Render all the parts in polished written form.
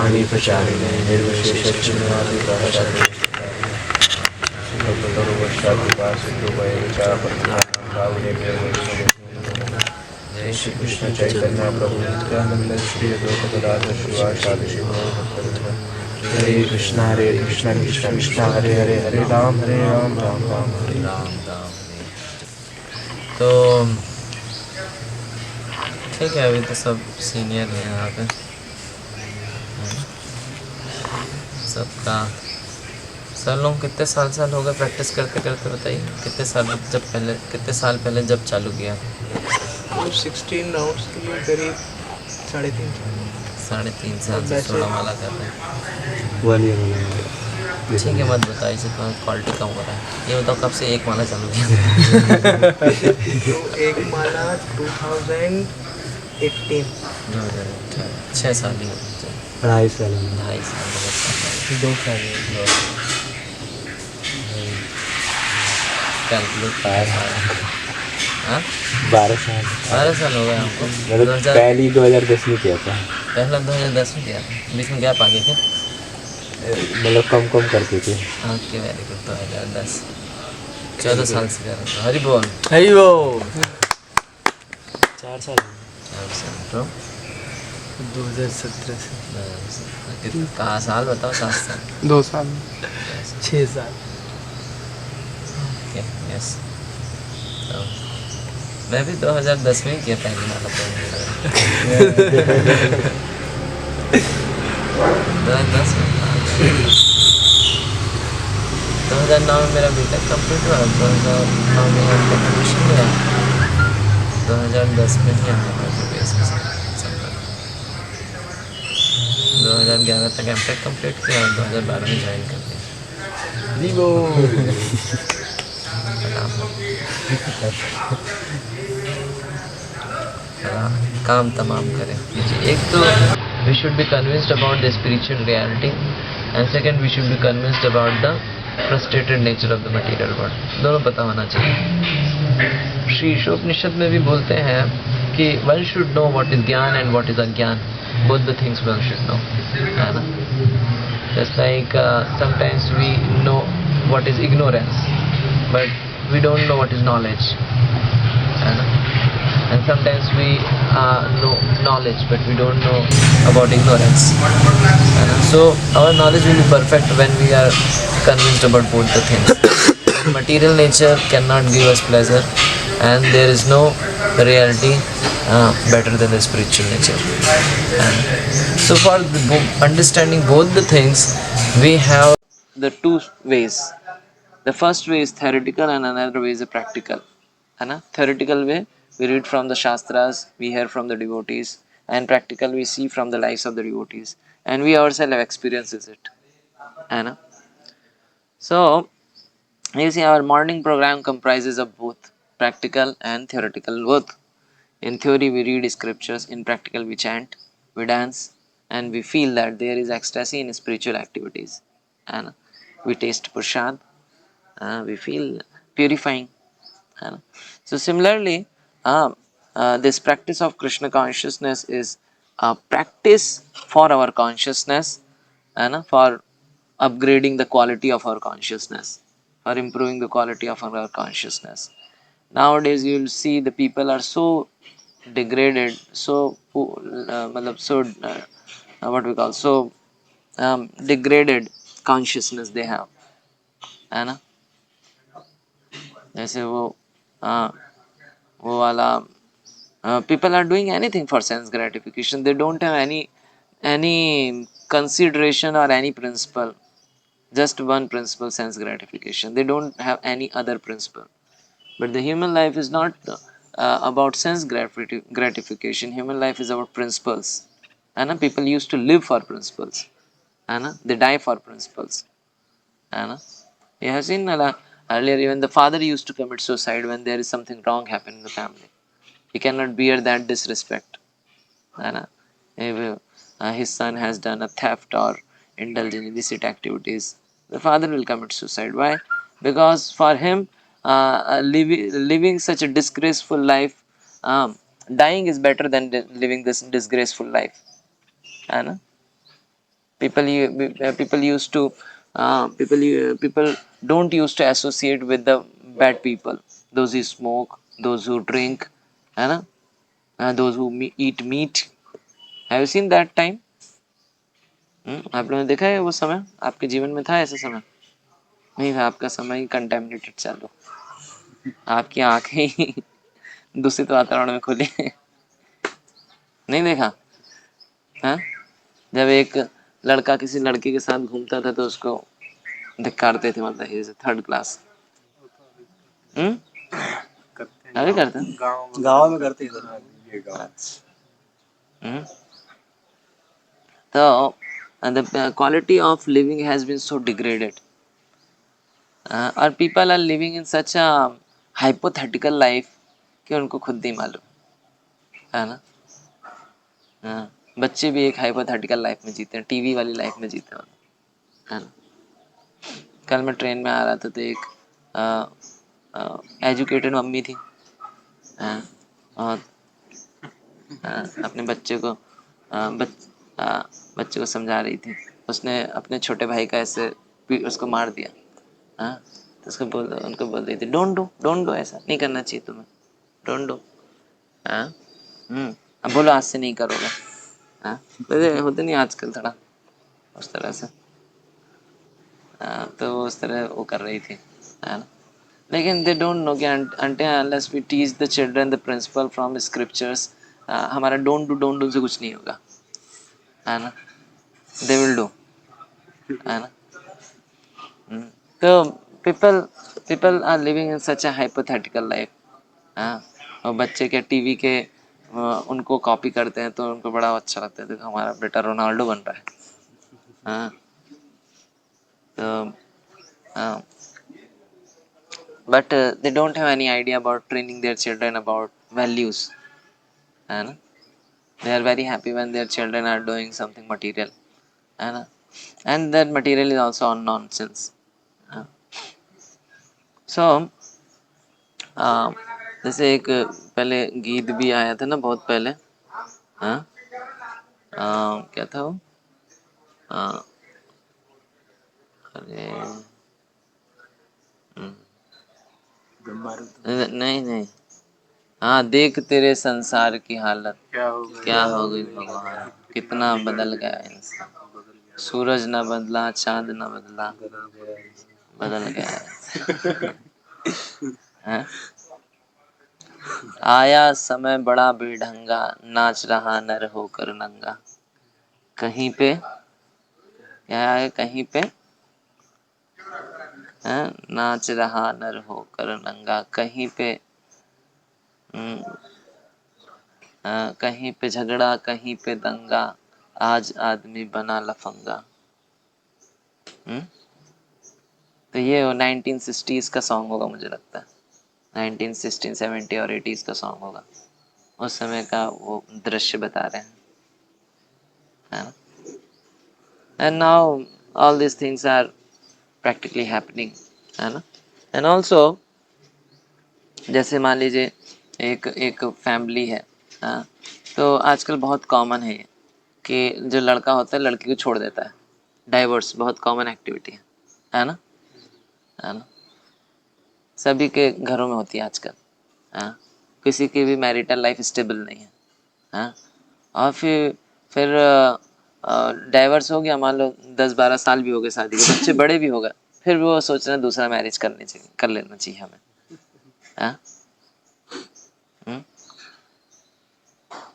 वाणी प्रचारिणे निर्विशेषशून्यवादी जय श्री कृष्ण चैतन्य प्रभु नित्यानंद श्री अद्वैत गदाधर शिवासादि भक्तवृंद। हरे कृष्णा कृष्ण कृष्ण हरे हरे हरे राम राम राम हरे राम। तो ठीक है, अभी तो सब सीनियर हैं यहाँ पे सबका। सर लोग कितने साल हो गए प्रैक्टिस करते करते, बताइए कितने साल पहले जब चालू किया? 16 राउंड्स के लिए करीब 3.5 साल से 16 माला कर रहे हैं। 1 ईयर होने। ठीक है, मत बताइए, इससे थोड़ा क्वालिटी कम हो रहा है। ये बताओ कब से एक माला चालू किया? तो एक माला 2018। 6 साल ही हो गए। 2.5 साल। 2.5 साल 2 साल। कैलकुलेट 12 साल। 12 साल हो गए हमको। मतलब पहली 2010 में किया था। पहला 2010 में किया था, बीच में गैप आ गया क्या? मतलब कम करते थे। Okay, very good. 2010 14 साल से कर रहा था। हरि बोल। 4 साल। तो 2017 से। कहाँ साल बताओ? 7 साल। 2 साल। 6 साल। Okay, yes. तो मैं भी 2010 में ही किया पहली माला पढ़ने। 2010 में 2009 में मेरा बीटेक कंप्लीट हुआ। 2009 में एडमिशन लिया। 2010 में ही मैयापुर BSC 2011 तक एमटेक कंप्लीट किया और 2012 में ज्वाइन कर दिया। काम तमाम करें। एक तो we should be convinced about the spiritual reality and second we should be convinced about the frustrated nature of the material world. दोनों पता होना चाहिए। श्री ईशोपनिषद में भी बोलते हैं कि one should know what is ज्ञान एंड व्हाट इज अज्ञान। Both the things one should know, है ना? Just like sometimes we know what is ignorance but we don't know what is knowledge, है ना? And sometimes we know knowledge but we don't know about ignorance. So our knowledge will be perfect when we are convinced about both the things. Material nature cannot give us pleasure and there is no reality better than the spiritual nature. And so for understanding both the things we have the two ways. The first way is theoretical and another way is a practical. Theoretical way, we read from the Shastras, we hear from the devotees, and practical we see from the lives of the devotees, and we ourselves have experiences it. So, you see, our morning program comprises of both practical and theoretical both. In theory, we read scriptures. In practical, we chant, we dance, and we feel that there is ecstasy in spiritual activities. And we taste prasad, we feel purifying. So similarly, this practice of Krishna consciousness is a practice for our consciousness and for upgrading the quality of our consciousness, for improving the quality of our consciousness. Nowadays you will see the people are so degraded, so what we call so degraded consciousness they have, है ना? जैसे वो वाला people are doing anything for sense gratification. They don't have any consideration or any principle. Just one principle, sense gratification. They don't have any other principle. But the human life is not about sense gratification. Human life is about principles. And people used to live for principles. And they die for principles. And you have seen earlier even the father used to commit suicide when there is something wrong happen in the family. He cannot bear that disrespect. If his son has done a theft or indulged in illicit activities, the father will commit suicide. Why? Because for him, living such a disgraceful life, dying is better than living this disgraceful life. People used to people don't used to associate with the bad people, those who smoke, those who drink, है ना, those who eat meat. Have you seen that time? आप लोगों ने देखा है वो समय? आपके जीवन में था ऐसा समय? नहीं था, आपका समय ही कंटेमिनेटेड चलो, आपकी आंखें ही दूषित वातावरण में खुली। नहीं देखा? हाँ, जब एक लड़का किसी लड़की के साथ घूमता था तो उसको धिक्कारते थे, मतलब ही इज थर्ड क्लास। अभी करते हैं, गाँव में करते हैं। अच्छा। तो the quality of living has been so degraded, और people are living in such a hypothetical life कि उनको खुद नहीं मालूम, है ना। हाँ, बच्चे भी एक हाइपोथेटिकल लाइफ में जीते हैं, टीवी वाली लाइफ में जीते हैं, है ना। कल मैं ट्रेन में आ रहा था तो एक एजुकेटेड मम्मी थी, हाँ, और अपने बच्चे को बच्चे को समझा रही थी। उसने अपने छोटे भाई का ऐसे उसको मार दिया, हाँ, तो उनको बोल रही थी डोंट डू, ऐसा नहीं करना चाहिए तुम्हें, डोंट डू। हाँ, अब बोलो आज से नहीं करोगे। हाँ, होते नहीं आजकल थोड़ा उस तरह से, तो उस तरह वो कर रही थी, है ना। लेकिन दे डोंट नो कि until unless we teach the children the principle from scriptures, हमारा डोंट डू से कुछ नहीं होगा, है ना। दे विल डू, है ना। तो people are living in such a hypothetical life, हाँ। और बच्चे के टीवी के उनको कॉपी करते हैं तो उनको बड़ा अच्छा लगता है, देखो हमारा बेटा रोनाल्डो बन रहा है, हाँ। तो but they don't have any idea about training their children about values, है ना। they are very happy when their children are doing something material, है ना, and that material is also on nonsense, हाँ. So जैसे एक पहले गीत भी आया था ना बहुत पहले, हाँ, क्या था वो, अरे नहीं नहीं, हाँ, देख तेरे संसार की हालत क्या हो गई भगवान, कितना बदल गया इंसान, सूरज न बदला, चांद न बदला, बदल गया है। आया समय बड़ा बेढंगा, नाच रहा नर होकर नंगा, कहीं पे क्या है, कहीं पे है, नाच रहा नर होकर नंगा, कहीं पे कहीं पे झगड़ा, कहीं पे दंगा, आज आदमी बना लफंगा। तो ये 1960s का सॉन्ग होगा मुझे लगता है, 1916, 70 और 80s का सॉन्ग होगा, उस समय का वो दृश्य बता रहे हैं, है ना। And now all this things are practically happening, है ना। एंड ऑल्सो जैसे मान लीजिए एक एक फैमिली है, हाँ, तो आजकल बहुत कॉमन है कि जो लड़का होता है लड़की को छोड़ देता है, डाइवोर्स बहुत कॉमन एक्टिविटी है ना, है ना। सभी के घरों में होती है आजकल, हाँ, किसी की भी मैरिटल लाइफ स्टेबल नहीं है, हाँ। और फिर डाइवर्स हो गया, मान लो 10-12 साल भी हो गए शादी के, बच्चे बड़े भी हो गए, फिर भी वो सोच रहे हैं दूसरा मैरिज कर लेना चाहिए हमें, हाँ।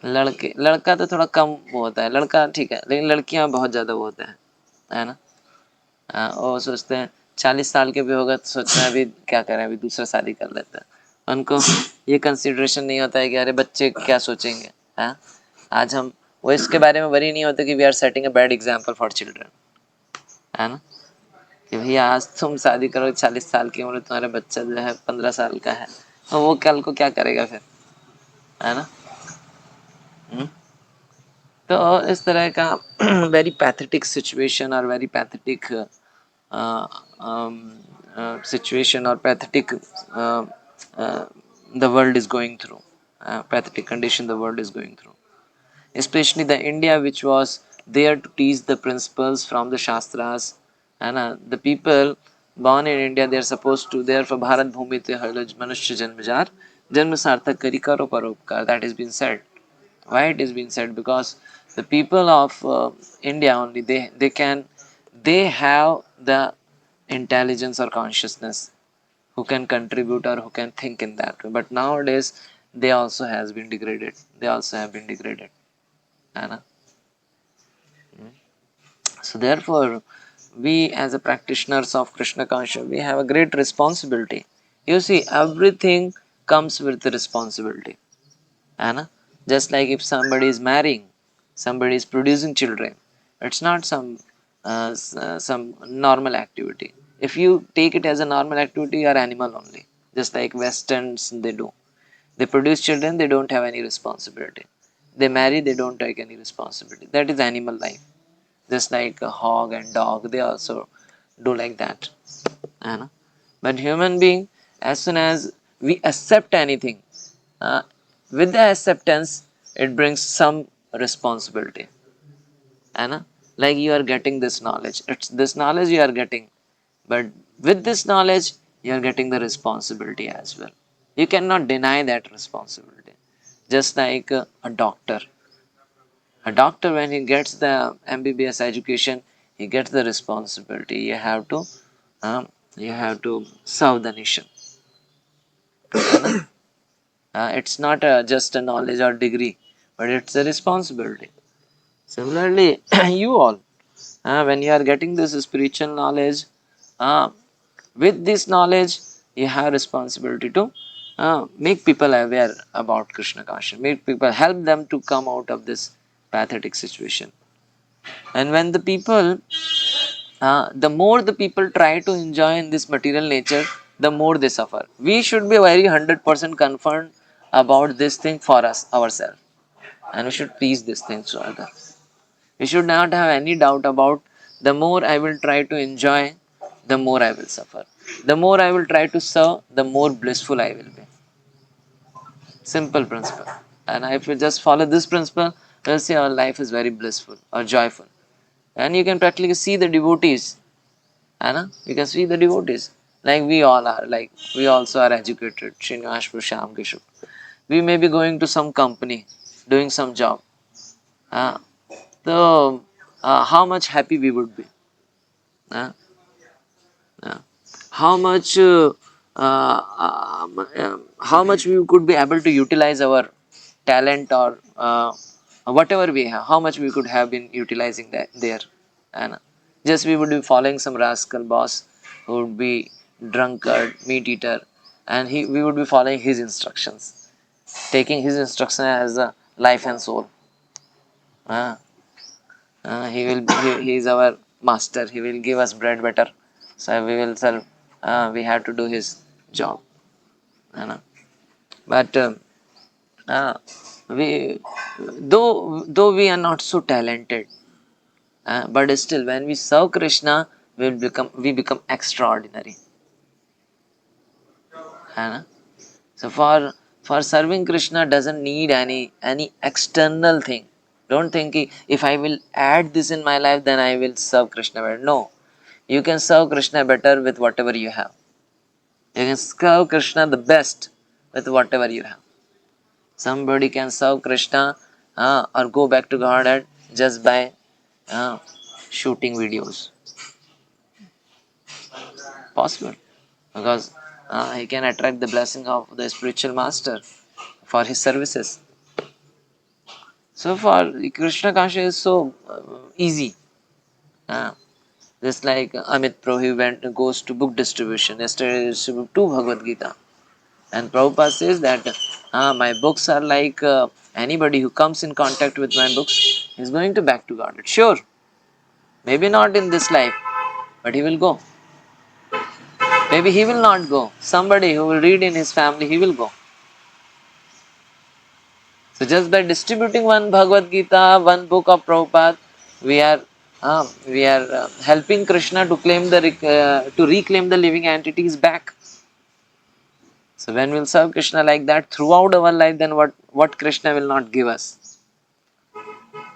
लड़का तो थोड़ा कम वो होता है, लड़का ठीक है, लेकिन लड़कियां बहुत ज्यादा वो होता है ना। वो सोचते हैं 40 साल के भी होगा तो सोचते हैं अभी क्या करें, अभी दूसरा शादी कर लेते हैं, उनको ये कंसिडरेशन नहीं होता है कि अरे बच्चे क्या सोचेंगे, हाँ। आज हम वो इसके बारे में वरी नहीं होते कि we are setting a bad example for children, है ना, कि भैया आज तुम शादी करो 40 साल की उम्र, तुम्हारा बच्चा जो है 15 साल का है, तो वो कल को क्या करेगा फिर, है ना। तो इस तरह का वेरी पैथेटिक सिचुएशन और very pathetic situation or pathetic the world is going through, pathetic condition the world is going through, especially the India which was there to teach the principles from the Shastras. And the people born in India, they are supposed to, therefore, Bharat Bhumi te halaj manushya janmajar, janma sarthak kari karo paropkar. That has been said. Why it is being said? Because the people of India only, they have the intelligence or consciousness who can contribute or who can think in that way. But nowadays, they also has been degraded. They also have been degraded. Anna? So therefore, we as a practitioners of Krishna consciousness, we have a great responsibility. You see, everything comes with the responsibility. Anna? Just like if somebody is marrying, somebody is producing children, it's not some normal activity. If you take it as a normal activity, you are animal only. Just like Westerns they do. They produce children, they don't have any responsibility. They marry, they don't take any responsibility. That is animal life. Just like a hog and dog, they also do like that. Anna? But human being, as soon as we accept anything, uh, with the acceptance, it brings some responsibility. Anna? Like you are getting this knowledge. It's this knowledge you are getting. But with this knowledge, you are getting the responsibility as well. You cannot deny that responsibility. Just like a doctor. A doctor, when he gets the MBBS education, he gets the responsibility. You have to serve the nation. It's not just a knowledge or degree, but it's a responsibility. Similarly, you all, when you are getting this spiritual knowledge, uh, with this knowledge, you have responsibility to make people aware about Krishna consciousness, make people, help them to come out of this pathetic situation. And when the more the people try to enjoy in this material nature, the more they suffer. We should be very 100% confirmed about this thing for us, ourselves. And we should please this thing to others. We should not have any doubt about the more I will try to enjoy, the more I will suffer. The more I will try to serve, the more blissful I will be. Simple principle. And if we just follow this principle, we'll see our life is very blissful or joyful. And you can practically see the devotees. Anna, you can see the devotees. Like we all are, like we also are educated. Srinivas Prasham Kishore. We may be going to some company, doing some job. Uh, so, how much happy we would be. Uh, uh, how much how much we could be able to utilize our talent or whatever we have, how much we could have been utilizing that there. And just we would be following some rascal boss who would be drunkard, meat eater, and we would be following his instructions, taking his instruction as a life and soul. Uh, he is our master. He will give us bread butter. So we will serve. We have to do his job. You know. But uh, we, though we are not so talented, but still when we serve Krishna, we become extraordinary. You know. So for serving Krishna doesn't need any external thing. Don't think if I will add this in my life, then I will serve Krishna better. No, you can serve Krishna better with whatever you have. You can serve Krishna the best with whatever you have. Somebody can serve Krishna or go back to Godhead just by uh, shooting videos. Possible. Because he can attract the blessing of the spiritual master for his services. So for Krishna consciousness is so easy. Uh, just like Amit Prabhu goes to book distribution. Yesterday he distributed two Bhagavad Gita. And Prabhupada says that my books are like anybody who comes in contact with my books is going to back to God. Sure, maybe not in this life, but he will go. Maybe he will not go. Somebody who will read in his family, he will go. So just by distributing one Bhagavad Gita, one book of Prabhupada, we are helping Krishna to to reclaim the living entities back. So when we'll serve Krishna like that throughout our life, then what Krishna will not give us?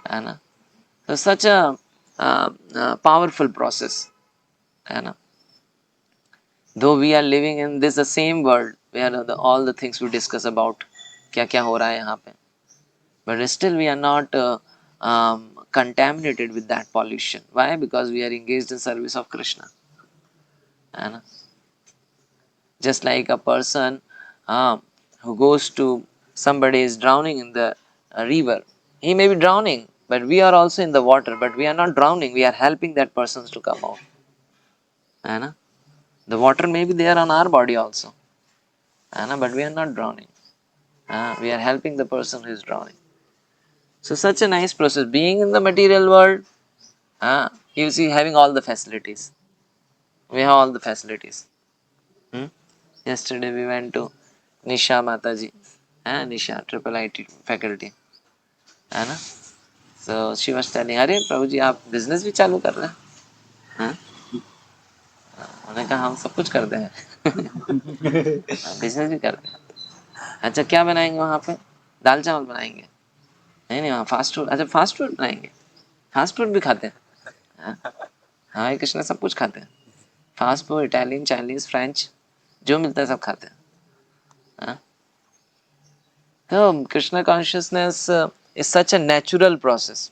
Anna? So such a powerful process, है ना. Though we are living in this the same world where all the things we discuss about क्या क्या हो रहा है यहाँ पे, but still we are not contaminated with that pollution. Why? Because we are engaged in service of Krishna, है ना. Just like a person who goes to somebody is drowning in the river, he may be drowning, but we are also in the water, but we are not drowning, we are helping that person to come out, है ना. The water may be there on our body also, है ना, but we are not drowning, we are helping the person who is drowning. So such a nice process. Being in the material world, you see, having all the facilities. We have all the facilities. Yesterday we went to Nisha Mataji, Nisha Triple IT faculty, है ना. So she was telling, अरे प्रभु जी आप business भी चालू कर रहे हैं. उन्होंने कहा हम सब कुछ करते हैं. बिजनेस भी करते हैं. अच्छा क्या बनाएंगे वहाँ पे? दाल चावल बनाएंगे? नहीं नहीं, वहाँ फास्ट फूड. अच्छा फास्ट फूड बनाएंगे? फास्ट फूड भी खाते हैं. हाँ कृष्ण सब कुछ खाते हैं. Fast food, Italian, Chinese, French, जो मिलता है सब खाते हैं. तो Krishna consciousness is such a natural process,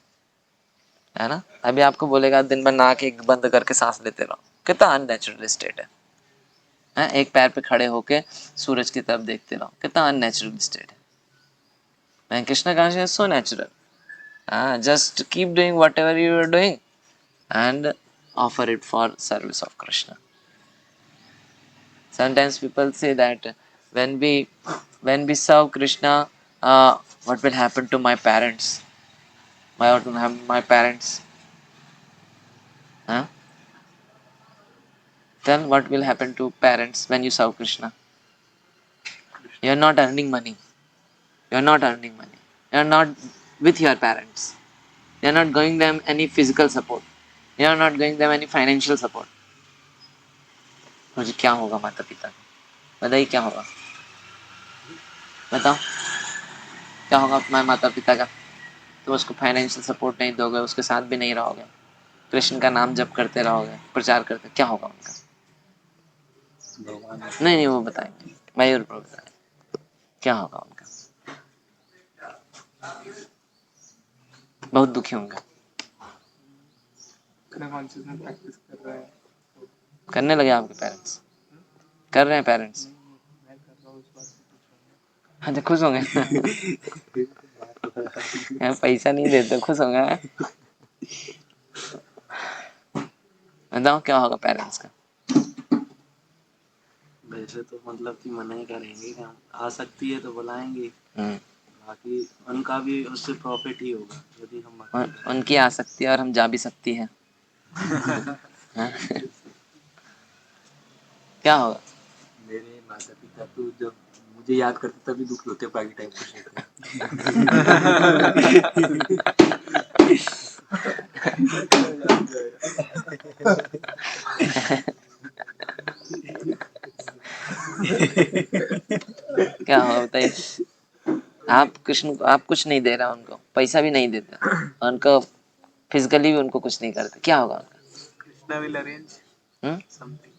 है ना. अभी आपको बोलेगा दिन भर नाक एक बंद करके सांस लेते रहो, कितना अननेचुरल स्टेट है. एक पैर पे खड़े होके सूरज की तरफ देखते रहो, कितना अननेचुरल स्टेट है. Krishna consciousness so natural. Just keep doing whatever you are doing and offer it for service of Krishna. Sometimes people say that when we serve Krishna, what will happen to my parents? What will happen to my parents? Huh? Tell what will happen to parents when you serve Krishna. You are not earning money. You are not earning money. You are not with your parents. You are not giving them any physical support. You are not giving them any financial support. मुझे क्या होगा माता पिता का? बताइए क्या होगा? बताओ क्या होगा तुम्हारे माता पिता का? तुम उसको फाइनेंशियल सपोर्ट नहीं दोगे, उसके साथ भी नहीं रहोगे, कृष्ण का नाम जप करते रहोगे, प्रचार करते, क्या होगा उनका? नहीं नहीं वो बताएंगे, मयूर प्रभु बताएंगे क्या होगा उनका. बहुत दुखी होंगे. करने लगे आपके पेरेंट्स? कर रहे हैं पेरेंट्स? हाँ तो खुश होंगे. पैसा नहीं देते खुश होंगे. बताओ क्या होगा पेरेंट्स का? वैसे तो मतलब कि मना ही करेंगे, आ सकती है तो बुलाएंगे, बाकी उनका भी उससे प्रॉफिट ही होगा यदि हम उनकी आ सकती है और हम जा भी सकती है. क्या होगा? मेरे माता पिता तो जब मुझे याद करते तभी दुखी होते, बाकी टाइम खुश होते. क्या होगा बताइए. आप कृष्ण को आप कुछ नहीं दे रहा, उनको पैसा भी नहीं देते, उनको फिजिकली भी उनको कुछ नहीं करते, क्या होगा उनका? Krishna will arrange something.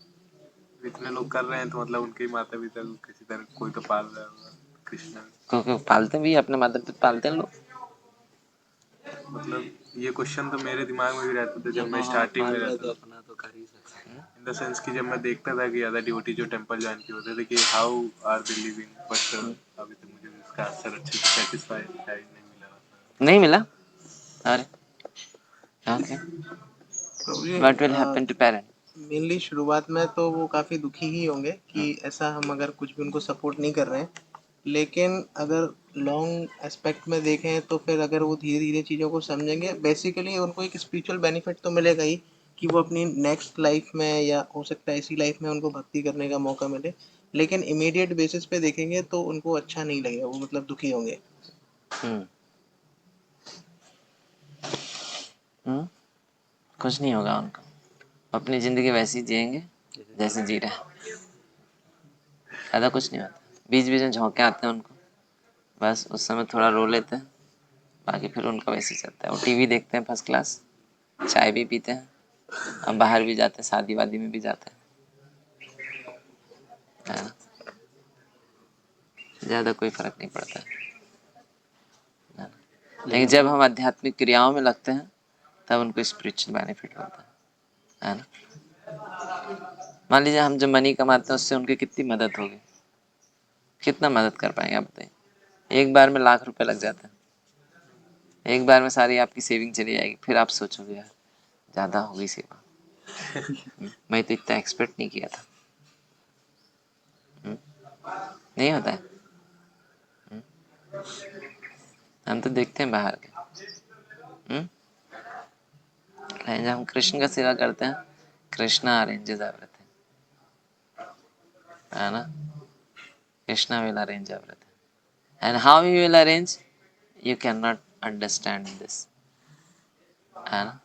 इतने लोग कर रहे हैं तो मतलब उनके माता पिता को किसी तरह कोई तो पाल रहा होगा. कृष्णा क्योंकि पालते भी अपने माता पिता पालते हैं लोग. मतलब ये क्वेश्चन तो मेरे दिमाग में भी रहता था जब मैं स्टार्टिंग में रहता था. अपना तो कर ही सकते हैं इन द सेंस कि जब मैं देखता था कि ज्यादा डिवोटी जो टेंपल ज्वाइन किए होते थे कि how are they living, but अभी तो मुझे इसका आंसर अच्छे से सेटिस्फाई नहीं मिला. नहीं मिला? अरे okay. What will happen to parent? Mainly शुरुआत में तो वो काफ़ी दुखी ही होंगे कि ऐसा हम अगर कुछ भी उनको सपोर्ट नहीं कर रहे हैं, लेकिन अगर लॉन्ग एस्पेक्ट में देखें तो फिर अगर वो धीरे धीरे चीज़ों को समझेंगे, बेसिकली उनको एक स्पिरिचुअल बेनिफिट तो मिलेगा ही कि वो अपनी नेक्स्ट लाइफ में या हो सकता है इसी लाइफ में उनको भक्ति करने का मौका मिले, लेकिन इमीडिएट बेसिस पे देखेंगे तो उनको अच्छा नहीं लगेगा, वो मतलब दुखी होंगे. कुछ नहीं होगा उनको, अपनी जिंदगी वैसी जिएंगे जैसे जी रहे हैं, ज़्यादा कुछ नहीं होता. बीच बीच में झोंके आते हैं उनको, बस उस समय थोड़ा रो लेते हैं, बाकी फिर उनका वैसे ही चलता है। वो टीवी देखते हैं फर्स्ट क्लास, चाय भी पीते हैं, हम बाहर भी जाते हैं, शादी वादी में भी जाते हैं, है ना। ज़्यादा कोई फर्क नहीं पड़ता है ना? लेकिन जब हम आध्यात्मिक क्रियाओं में लगते हैं तब उनको स्पिरिचुअल बेनिफिट होता है ना। मान लीजिए हम जब मनी कमाते हैं उससे उनकी कितनी मदद होगी, कितना मदद कर पाएंगे आप बताइए। एक बार में लाख रुपए लग जाते हैं, एक बार में सारी आपकी सेविंग चली जाएगी, फिर आप सोचोगे यार ज़्यादा हो गई सेवा, मैं तो इतना एक्सपेक्ट नहीं किया था। नहीं होता है। हम तो देखते हैं बाहर के, लेकिन जब हम कृष्ण का सेवा करते हैं, कृष्णा अरेंजेस एवरीथिंग, है ना। Krishna will arrange everything, and how he will arrange you cannot understand this, है ना।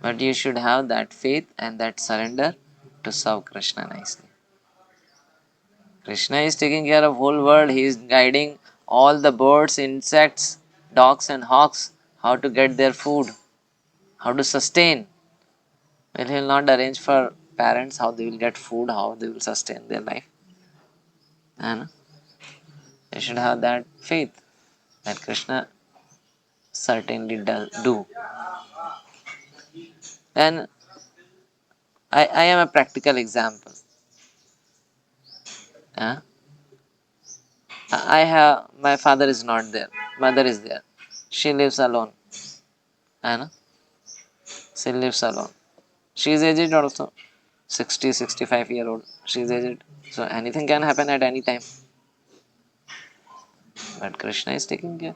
But you should have that faith and that surrender to serve Krishna nicely. Krishna is taking care of whole world. He is guiding all the birds, insects, dogs and hawks how to get their food, how to sustain. Well, he will not arrange for parents how they will get food, how they will sustain their life, है ना. You should have that faith that Krishna certainly does do. And I am a practical example. I have, my father is not there, mother is there. She lives alone. Anna? She lives alone. She is aged also. 60, 65-year-old. She is aged. So anything can happen at any time. But Krishna is taking care.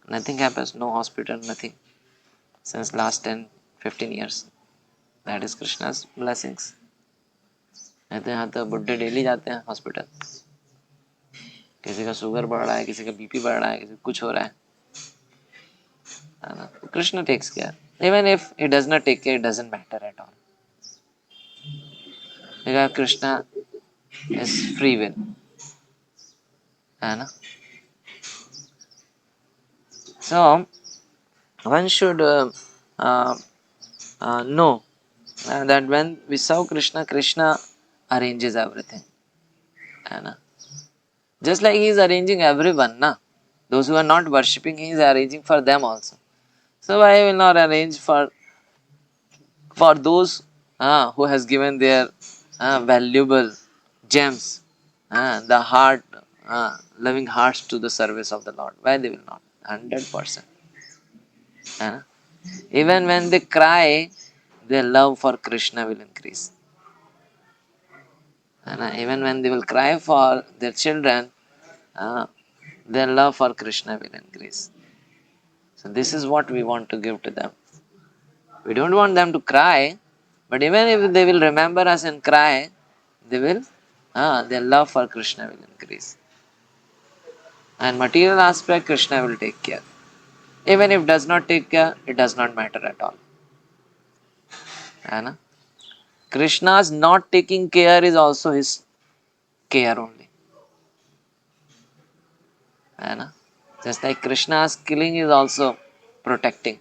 Nothing happens, no hospital, nothing. Since last 10, 15 years. That is Krishna's blessings. नहीं तो यहाँ तो बुड्ढे daily जाते हैं hospital, किसी का sugar बढ़ रहा है, किसी का बीपी बढ़ रहा है, किसी कुछ हो रहा है ना. Krishna takes care. Even if he does not take care, it doesn't matter at all. Because Krishna is free will, है ना. So one should know that when we serve Krishna, Krishna arranges everything, है ना. Just like he is arranging everyone, na. Those who are not worshipping, he is arranging for them also. So why will not arrange for those who has given their valuable gems, the heart, loving hearts to the service of the Lord? Why they will not? 100%. Even when they cry, their love for Krishna will increase. Even when they will cry for their children, their love for Krishna will increase. So this is what we want to give to them. We don't want them to cry, but even if they will remember us and cry, they will, their love for Krishna will increase. And material aspect, Krishna will take care. Even if does not take care, it does not matter at all. Krishna's not taking care is also his care only. Just like Krishna's killing is also protecting.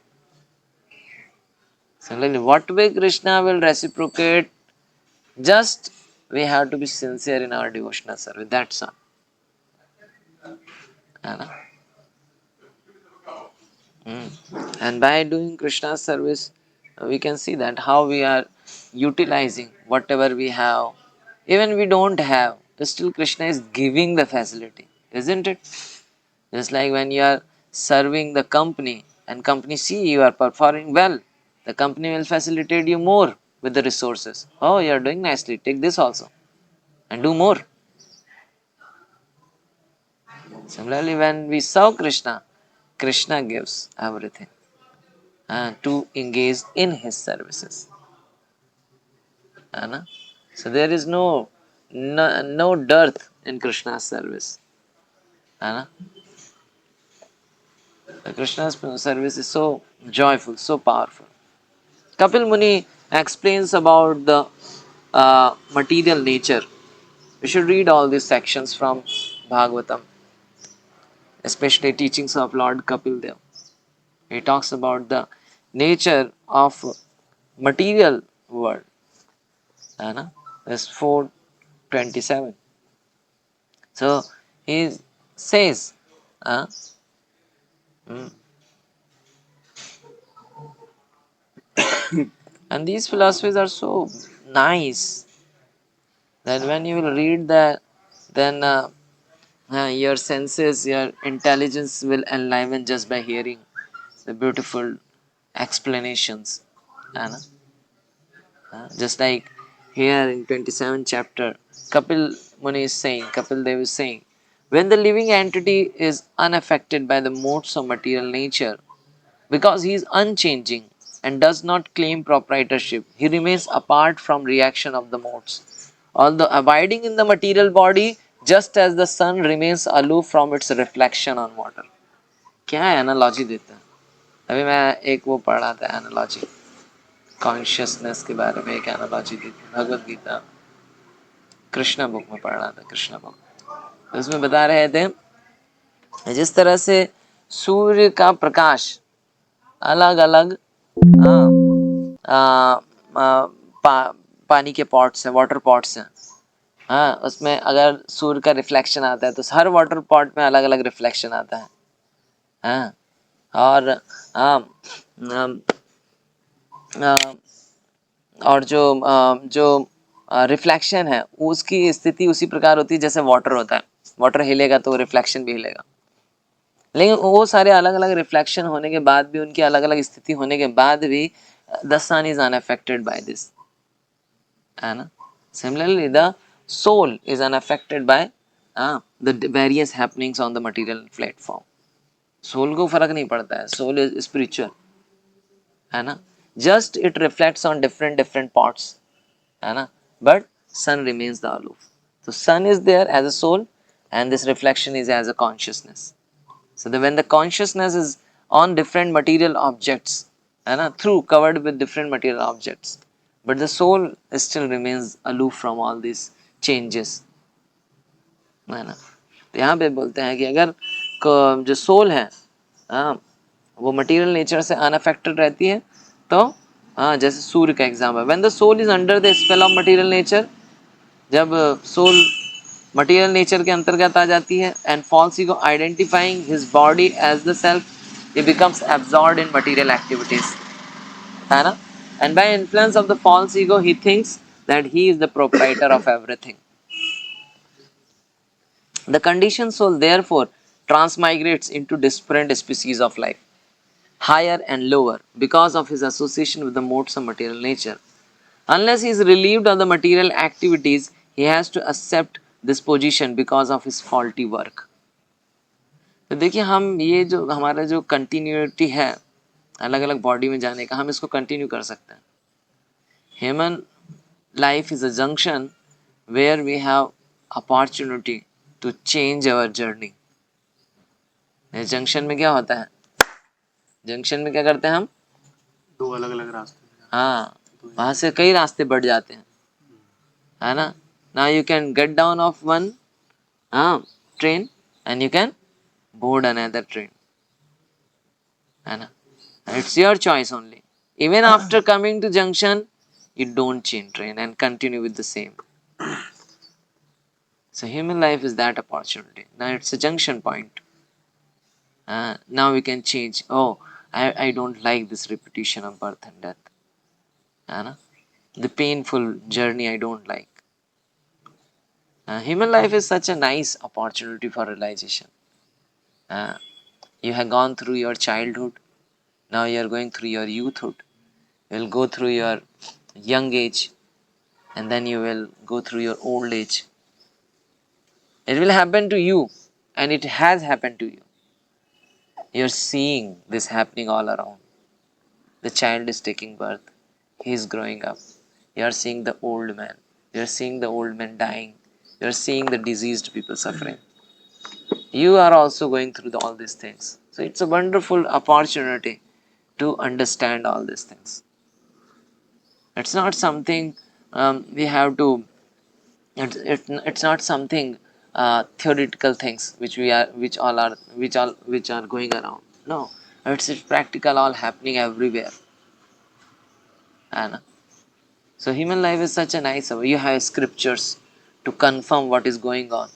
Similarly, what way Krishna will reciprocate, just we have to be sincere in our devotional service. That's all. And by doing Krishna's service, we can see that how we are utilizing whatever we have. Even we don't have, still Krishna is giving the facility, isn't it? Just like when you are serving the company and company see you are performing well, the company will facilitate you more with the resources. Oh, you are doing nicely, take this also and do more. Similarly, when we serve Krishna, Krishna gives everything to engage in his services. So there is no dearth in Krishna's service. Krishna's service is so joyful, so powerful. Kapil Muni explains about the material nature. We should read all these sections from Bhagvatam. especially teachings of Lord Kapil Dev. He talks about the nature of material world. है ना? Verse 427. So he says, uh, mm, and these philosophies are so nice that when you will read that, then your senses, your intelligence will enliven just by hearing the beautiful explanations. है ना? Just like here in 27th chapter, Kapil Muni is saying, Kapil Dev is saying, when the living entity is unaffected by the modes of material nature, because he is unchanging and does not claim proprietorship, he remains apart from reaction of the modes. Although abiding in the material body, just as the sun remains aloof from its reflection on water. क्या है analogy देते हैं? अभी मैं एक वो पढ़ रहा था एनालॉजी कॉन्शियसनेस के बारे में एक एनालॉजी दी थी भगवद गीता कृष्णा बुक में पढ़ रहा था कृष्णा बुक तो उसमें बता रहे थे जिस तरह से सूर्य का प्रकाश अलग अलग पानी के पॉट्स हैं वाटर पॉट्स हैं हाँ उसमें अगर सूर्य का रिफ्लेक्शन आता है तो हर वाटर पॉट में अलग अलग रिफ्लेक्शन आता है हाँ और और जो रिफ्लेक्शन है उसकी स्थिति उसी प्रकार होती है जैसे वाटर होता है वाटर हिलेगा तो रिफ्लेक्शन भी हिलेगा लेकिन वो सारे अलग अलग रिफ्लेक्शन होने के बाद भी उनकी अलग अलग स्थिति होने के बाद भी the sun is unaffected by this है ना similarly the soul is unaffected by the various happenings on the material platform soul को फर्क नहीं पड़ता है सोल इज स्पिरिचुअल है ना just it reflects on different different pots है ना but sun remains the aloof so sun is there as a soul and this reflection is as a consciousness so when the consciousness is on different material objects है ना through covered with different material objects but the soul still remains aloof from all these changes है ना तो यहाँ पे बोलते हैं कि अगर जो सोल है वो मटेरियल नेचर से अनअफेक्टेड रहती है तो जैसे सूर्य का example when the soul is under the spell of material nature जब सोल मटेरियल नेचर के अंतर्गत आ जाती है and false ego identifying his body as the self he becomes absorbed in material activities है ना and by influence of the false ego he thinks that he is the proprietor of everything the condition soul therefore transmigrates into different species of life higher and lower because of his association with the modes of material nature. Unless he is relieved of the material activities, he has to accept this position because of his faulty work. तो देखिए हम ये जो हमारा जो continuity है अलग अलग बॉडी में जाने का हम इसको कंटिन्यू कर सकते हैं human life is a junction where we have opportunity to change our journey junction में क्या होता है जंक्शन में क्या करते हैं हम दो अलग अलग रास्ते हाँ वहां से कई रास्ते बढ़ जाते हैं है ना now you can get down of one train and you can board another train है ना it's your choice only even after coming to junction you don't change train and continue with the same so human life is that opportunity now it's a junction point now we can change oh I don't like this repetition of birth and death है ना the painful journey I don't like human life is such a nice opportunity for realization you have gone through your childhood now you are going through your youthhood you will go through your young age and then you will go through your old age it will happen to you and it has happened to you you're seeing this happening all around the child is taking birth he is growing up you are seeing the old man you are seeing the old man dying you are seeing the diseased people suffering you are also going through all these things so it's a wonderful opportunity to understand all these things it's not something we have to it's not something theoretical things which are going around. No, it's practical, all happening everywhere. And so human life is such a nice. You have scriptures to confirm what is going on.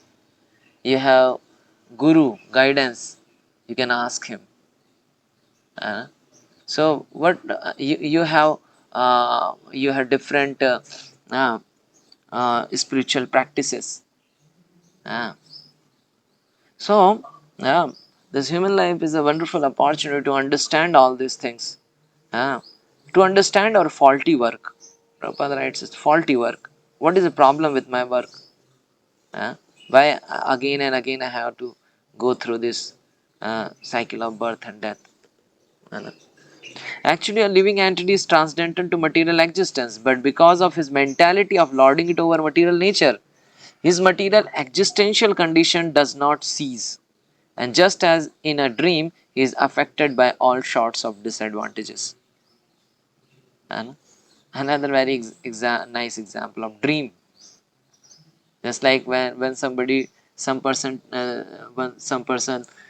You have guru guidance. You can ask him. So what you have different uh, spiritual practices. Uh, so this human life is a wonderful opportunity to understand all these things. To understand our faulty work. Prabhupada writes it's faulty work. What is the problem with my work? Why again and again I have to go through this cycle of birth and death? Actually, a living entity is transcendental to material existence, but because of his mentality of lording it over material nature, his material existential condition does not cease. And just as in a dream, he is affected by all sorts of disadvantages. And another very nice example of dream. Just like when some person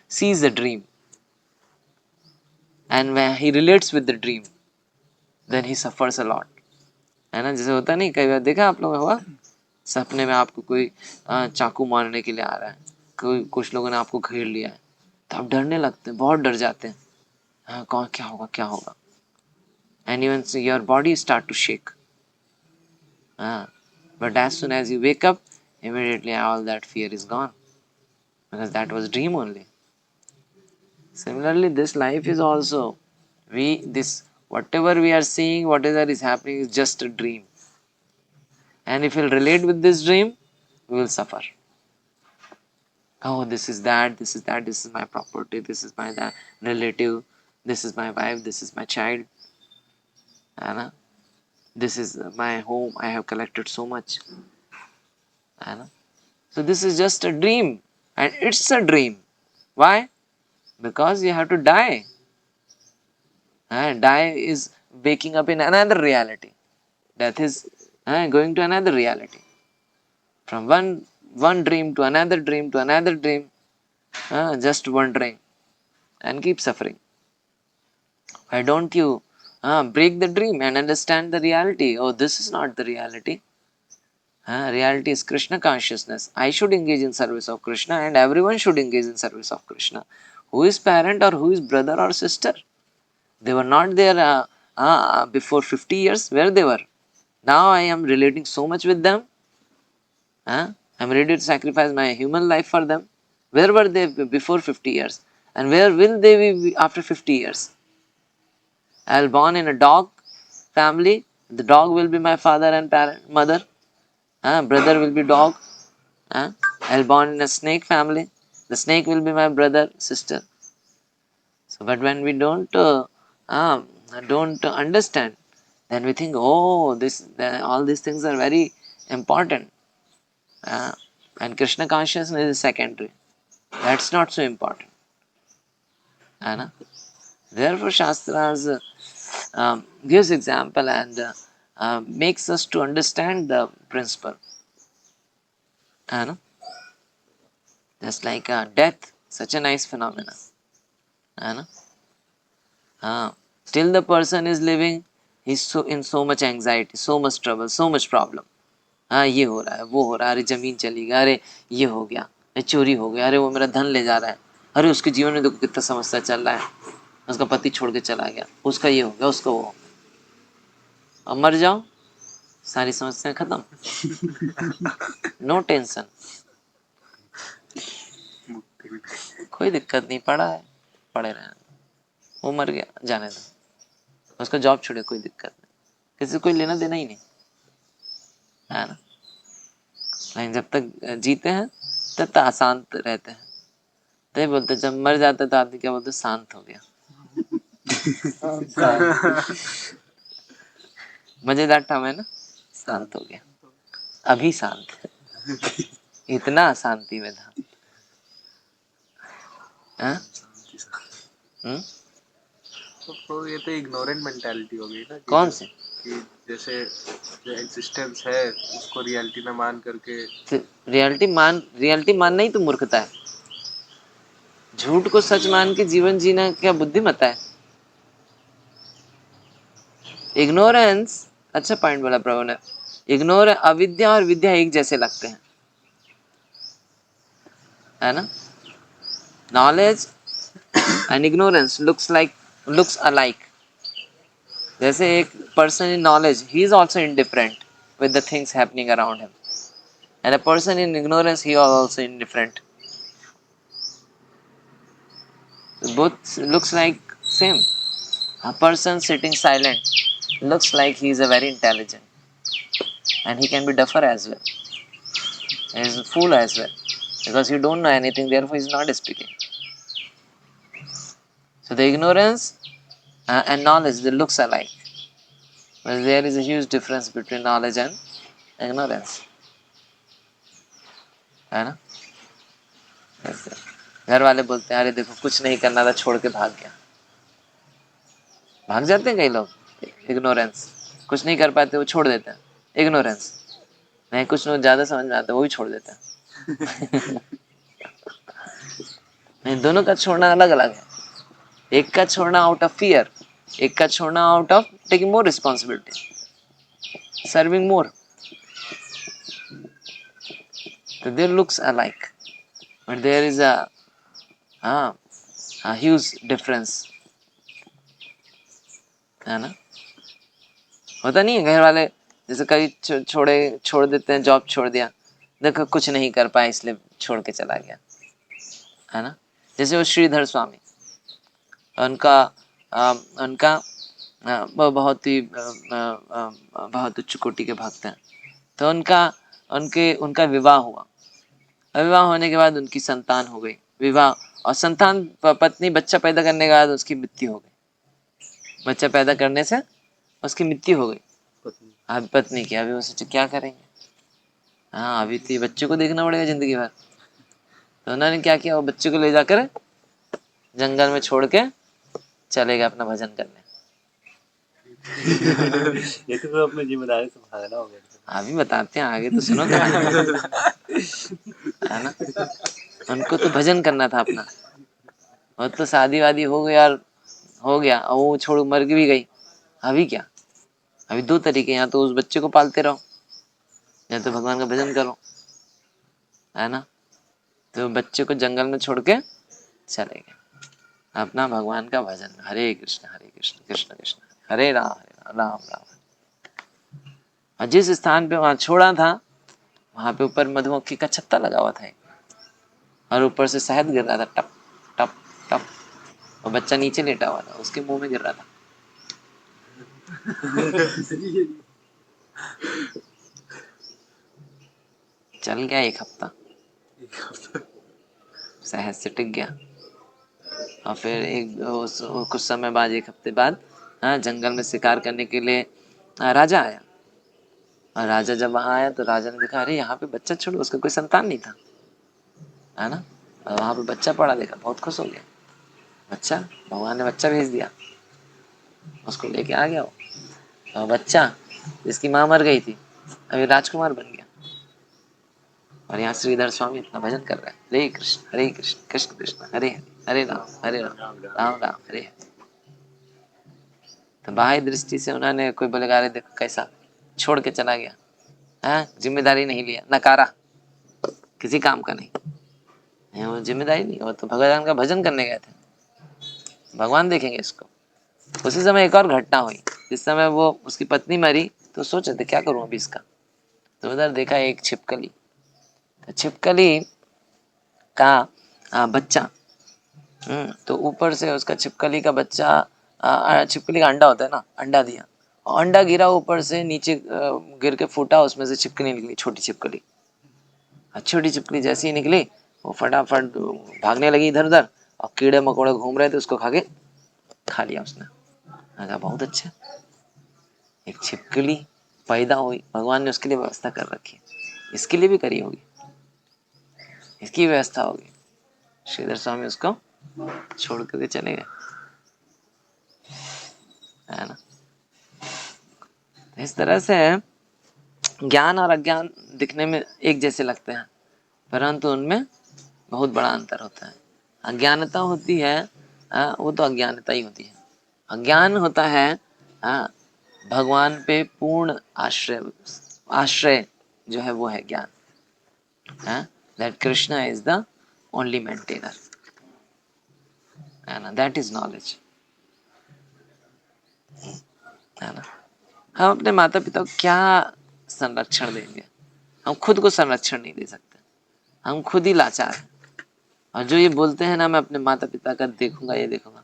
sees a dream, and when he relates with the dream, then he suffers a lot. है ना, जैसे होता नहीं, कई बार देखा आप लोगों ने, हुआ सपने में आपको कोई चाकू मारने के लिए आ रहा है, कुछ लोगों ने आपको घेर लिया है, तो आप डरने लगते हैं, बहुत डर जाते हैं. हाँ, कौन क्या होगा क्या होगा, and even so your body start to shake. But as soon as you wake up, immediately all that fear is gone, because that was dream only. Similarly, this life is also, whatever we are seeing, whatever is happening is just a dream. And if we'll relate with this dream, we will suffer. Oh, this is that, this is that, this is my property, this is my that relative, this is my wife, this is my child, and this is my home, I have collected so much. And so this is just a dream, and it's a dream. Why? Because you have to die. Die is waking up in another reality. Death is going to another reality. From one dream to another dream to another dream, just wandering and keep suffering. Why don't you break the dream and understand the reality? Oh, this is not the reality. Reality is Krishna consciousness. I should engage in service of Krishna, and everyone should engage in service of Krishna. Who is parent or who is brother or sister? They were not there before 50 years. Where they were? Now I am relating so much with them. I am ready to sacrifice my human life for them. Where were they before 50 years? And where will they be after 50 years? I was born in a dog family. The dog will be my father and mother. Brother will be dog. I was born in a snake family. The snake will be my brother, sister. So, but when we don't understand, then we think, oh, all these things are very important. And Krishna consciousness is secondary. That's not so important. Therefore, Shastras gives example and makes us to understand the principle. Just like death, such a nice phenomenon. Still the person is living, he's in so much anxiety, so much trouble, so much problem. ये हो रहा है, वो हो रहा है, अरे जमीन चली गई, अरे ये हो गया, चोरी हो गया, अरे वो मेरा धन ले जा रहा है, अरे उसके जीवन में देखो कितना समस्या चल रहा है, उसका पति छोड़ के चला गया, उसका ये हो गया, उसका वो. अब मर जाओ, सारी समस्याएं खत्म. नो टेंशन, कोई दिक्कत नहीं, पड़ा है पड़े रहने, वो मर गया जाने दो, उसका जॉब छोड़े, कोई दिक्कत नहीं, किसी कोई लेना देना ही नहीं. है ना? लेकिन जब तक जीते हैं तब तक अशांत रहते हैं. तो बोलते जब मर जाते तो आदमी क्या बोलते, शांत हो गया. मजेदार था, है ना? शांत हो गया, अभी शांत है, इतना अशांति में था. तो ये तो इग्नोरेंट मेंटालिटी हो गई ना. कौन से? कि जैसे जो एग्जिस्टेंस है उसको रियलिटी न मान करके। रियलिटी मानना ही तो मूर्खता है। झूठ को सच मान के जीवन जीना क्या बुद्धिमत्ता है? इग्नोरेंस, अच्छा पॉइंट बोला प्रभु ने। अविद्या और विद्या एक जैसे लगते हैं, है ना? Knowledge and ignorance looks alike. जैसे एक person in knowledge, he is also indifferent with the things happening around him, and a person in ignorance, he is also indifferent. Both looks like same. A person sitting silent looks like he is a very intelligent, and he can be duffer as well. He is a fool as well, because you don't know anything, therefore he is not speaking. So the ignorance and knowledge, they looks alike, but there is a huge difference between knowledge and ignorance, है ना? घर वाले बोलते हैं अरे देखो कुछ नहीं करना था, छोड़ के भाग गया। भाग जाते हैं कई लोग, इग्नोरेंस। कुछ नहीं कर पाते वो छोड़ देते हैं, इग्नोरेंस। नहीं कुछ लोग ज्यादा समझ में आता है वो भी छोड़ देता है। नहीं, दोनों का छोड़ना अलग अलग है। एक का छोड़ना आउट ऑफ फियर, एक का छोड़ना out of taking more responsibility, serving more. तो there looks alike, but there is a huge difference, है ना? होता नहीं है घर वाले जैसे कई छोड़ देते हैं, जॉब छोड़ दिया, देखो कुछ नहीं कर पाया इसलिए छोड़ के चला गया, है ना? जैसे वो श्रीधर स्वामी, उनका वो बहुत ही बहुत उच्च कोटि के भक्त हैं। तो उनका विवाह हुआ, और विवाह होने के बाद उनकी संतान हो गई। विवाह और संतान, पत्नी बच्चा पैदा करने के बाद उसकी मृत्यु हो गई। बच्चा पैदा करने से उसकी मृत्यु हो गई, अब पत्नी की। अभी वो सोचे क्या करेंगे, हाँ अभी तो बच्चे को देखना पड़ेगा जिंदगी भर। तो उन्होंने क्या किया, वो बच्चे को ले जाकर जंगल में छोड़ के चले गए अपना भजन करने। ये तो अपनी जिम्मेदारी से भागना हो गया। अभी बताते हैं, आगे तो सुनो कहानी, है ना? उनको तो भजन करना था अपना। और तो शादी वादी हो गया और वो छोड़ मर भी गई। अभी क्या, अभी दो तरीके, या तो उस बच्चे को पालते रहो या तो भगवान का भजन करो, है ना? तो बच्चे को जंगल में छोड़ के चले गए अपना भगवान का भजन, हरे कृष्ण कृष्ण कृष्ण हरे राम राम राम। और जिस स्थान पे वहां छोड़ा था, वहां पे ऊपर मधुमक्खी का छत्ता लगा हुआ था, और ऊपर से शहद गिर रहा था टप टप टप, और बच्चा नीचे लेटा हुआ था, उसके मुंह में गिर रहा था। चल गया एक हफ्ता, शहद से टिक गया। और फिर कुछ समय बाद, एक हफ्ते बाद, जंगल में शिकार करने के लिए राजा आया। और राजा जब वहां आया तो राजा ने देखा, अरे यहाँ पे बच्चा छोड़ो, उसका कोई संतान नहीं था, है ना? और वहां पे बच्चा पड़ा, देखा, बहुत खुश हो गया। बच्चा, भगवान ने बच्चा भेज दिया, उसको लेके आ गया वो। और बच्चा जिसकी माँ मर गई थी, अभी राजकुमार बन गया। और यहाँ श्रीधर स्वामी अपना भजन कर रहा है, हरे कृष्ण कृष्ण कृष्ण हरे हरे हरे राम राम राम हरे हरे। तो बाह्य दृष्टि से उन्होंने कोई बोलेगा, अरे देखो कैसा छोड़ के चला गया, है, जिम्मेदारी नहीं लिया, नकारा, किसी काम का नहीं, वो जिम्मेदारी नहीं, वो तो भगवान का भजन करने गए थे, भगवान देखेंगे इसको। उसी समय एक और घटना हुई, जिस समय वो उसकी पत्नी मरी, तो सोच रहे थे क्या करूं अभी इसका। तो उधर देखा एक छिपकली, तो छिपकली का बच्चा, तो ऊपर से उसका छिपकली का बच्चा, छिपकली का अंडा होता है ना, अंडा दिया, और अंडा गिरा ऊपर से नीचे, गिर के फूटा, उसमें से छिपकली निकली, छोटी छिपकली। छोटी छिपकली जैसे ही निकली, वो फटाफट भागने लगी इधर उधर, और कीड़े मकोड़े घूम रहे थे, उसको खा लिया उसने। कहा बहुत अच्छा, एक छिपकली पैदा हुई, भगवान ने उसके लिए व्यवस्था कर रखी है, इसके लिए भी करी होगी, इसकी व्यवस्था होगी। श्रीधर स्वामी उसको छोड़ करके चले गए, है ना? इस तरह से ज्ञान और अज्ञान दिखने में एक जैसे लगते हैं, परंतु उनमें बहुत बड़ा अंतर होता है। अज्ञानता होती है वो तो अज्ञानता ही होती है। अज्ञान होता है भगवान पे पूर्ण आश्रय जो है वो है ज्ञान। That Krishna is the only maintainer, है ना, दैट इज नॉलेज, है ना। हम अपने माता पिता को क्या संरक्षण देंगे? हम खुद को संरक्षण नहीं दे सकते, हम खुद ही लाचार हैं। और जो ये बोलते हैं ना मैं अपने माता पिता का देखूंगा, ये देखूंगा,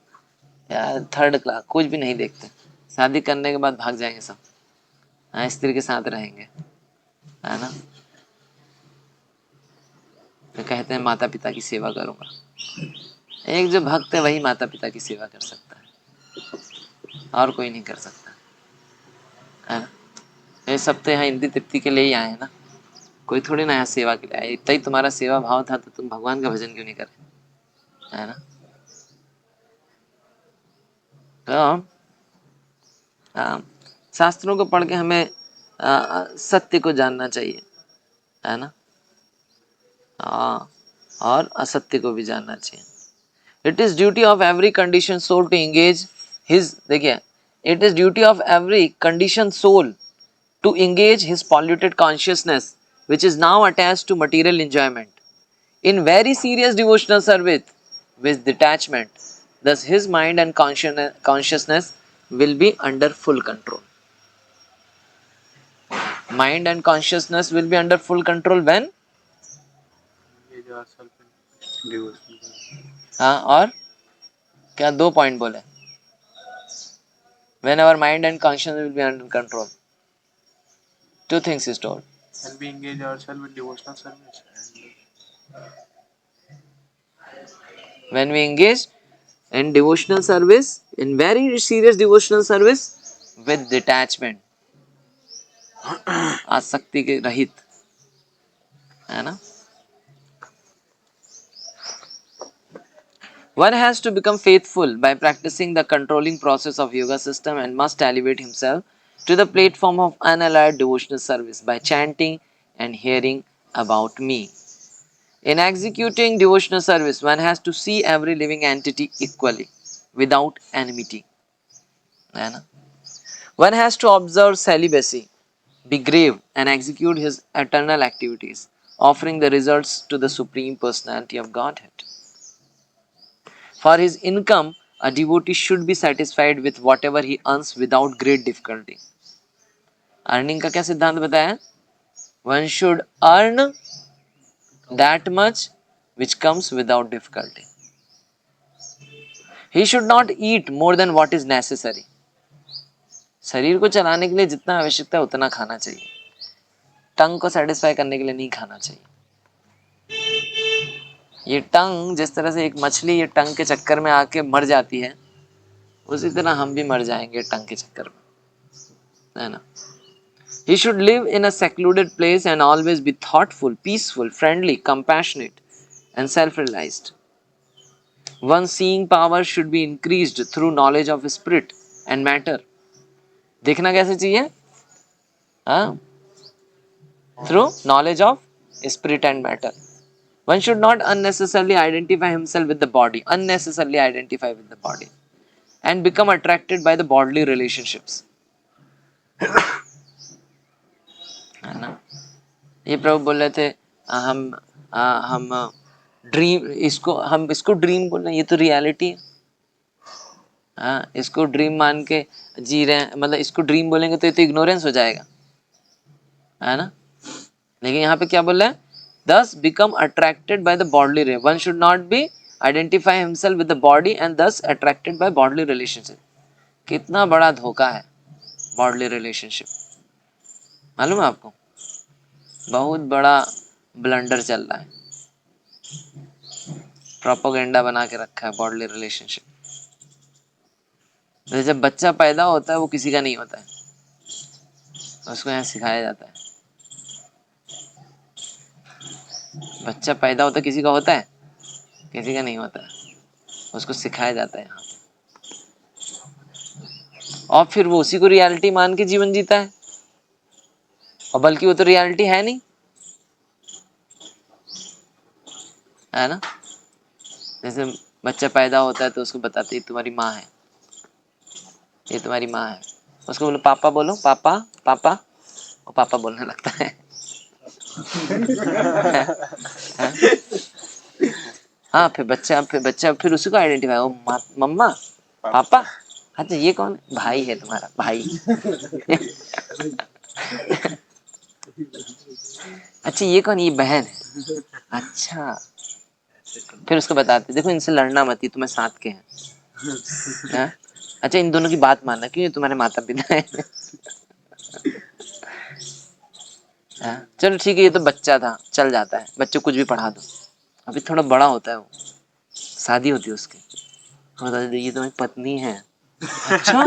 यार थर्ड क्लास, कुछ भी नहीं देखते। शादी करने के बाद भाग जाएंगे सब, स्त्री के साथ रहेंगे, है ना। तो कहते हैं माता पिता की सेवा करूंगा। एक जो भक्त है वही माता पिता की सेवा कर सकता है, और कोई नहीं कर सकता, है ना। ये सब तो यहाँ हिंदी तृप्ति के लिए ही आए हैं ना, कोई थोड़ी ना यहाँ सेवा के लिए आए। इतना ही तुम्हारा सेवा भाव था तो तुम भगवान का भजन क्यों नहीं कर रहे, है ना। तो शास्त्रों को पढ़ के हमें सत्य को जानना चाहिए, है ना। और असत्य को भी जानना चाहिए। It is duty of every condition soul to engage his, देखिए, it is duty of every condition soul to engage his polluted consciousness which is now attached to material enjoyment in very serious devotional service with detachment. Thus his mind and consciousness will be under full control. Mind and consciousness will be under full control when? हाँ, और क्या दो point बोले? When our mind and consciousness will be under control. Two things is told. And we engage ourselves with devotional service. When we engage in devotional service, in very serious devotional service with detachment, आसक्ति के रहित, है ना. One has to become faithful by practicing the controlling process of yoga system and must elevate himself to the platform of unalloyed devotional service by chanting and hearing about me. In executing devotional service, one has to see every living entity equally, without enmity. One has to observe celibacy, be grave, and execute his eternal activities, offering the results to the Supreme Personality of Godhead. For his income, a devotee should be satisfied with whatever he earns without great difficulty. Earning का क्या सिद्धांत बताया? One should earn that much which comes without difficulty. He should not eat more than what is necessary. शरीर को चलाने के लिए जितना आवश्यकता है उतना खाना चाहिए, टंग को सेटिस्फाई करने के लिए नहीं खाना चाहिए। ये टंग जिस तरह से एक मछली ये टंग के चक्कर में आके मर जाती है, उसी तरह हम भी मर जाएंगे टंग के चक्कर में, है ना. He should live in a secluded place and always be thoughtful, peaceful, friendly, compassionate and self-realized. One's seeing power should be increased through knowledge of spirit and matter. देखना कैसे चाहिए? Through knowledge of spirit and matter. One should not unnecessarily identify himself with the body, and become attracted by the bodily relationships. है ना. ये प्रभु बोल रहे थे हम ड्रीम, इसको ड्रीम बोल रहे हैं, ये तो रियलिटी है. इसको ड्रीम मान के जी रहे हैं, मतलब इसको ड्रीम बोलेंगे तो ये तो इग्नोरेंस हो जाएगा, है ना. लेकिन यहाँ पे क्या बोल रहे हैं? Thus become attracted by the bodily relationship. One should not be identify himself with the body and thus attracted by bodily relationship. कितना बड़ा धोखा है bodily relationship, मालूम है आपको? बहुत बड़ा ब्लंडर चल रहा है, प्रोपोगेंडा बना के रखा है बॉडली रिलेशनशिप. जब बच्चा पैदा होता है वो किसी का नहीं होता है, उसको यहाँ सिखाया जाता है. बच्चा पैदा होता किसी का होता है, किसी का नहीं होता है, उसको सिखाया जाता है यहाँ, और फिर वो उसी को रियलिटी मान के जीवन जीता है. और बल्कि वो तो रियलिटी है नहीं, है ना। जैसे बच्चा पैदा होता है तो उसको बताते ये तुम्हारी माँ है, ये तुम्हारी माँ है। उसको बोलो पापा, बोलो पापा पापा, और पापा बोलने लगता है। हाँ, फिर बच्चा फिर उसी को आइडेंटिफाई, ओ मम्मा पापा, अच्छा ये कौन है, भाई है तुम्हारा भाई। अच्छा ये कौन, ये बहन है, अच्छा। फिर उसको बताते देखो इनसे लड़ना मत, ये तुम्हें साथ के हैं। हाँ? अच्छा इन दोनों की बात मानना, क्यों, ये तुम्हारे माता पिता है। हाँ? चलो ठीक है, ये तो बच्चा था, चल जाता है, बच्चे कुछ भी पढ़ा दो। अभी थोड़ा बड़ा होता है, वो शादी होती है उसकी, बता दे ये तुम्हारी पत्नी है। अच्छा।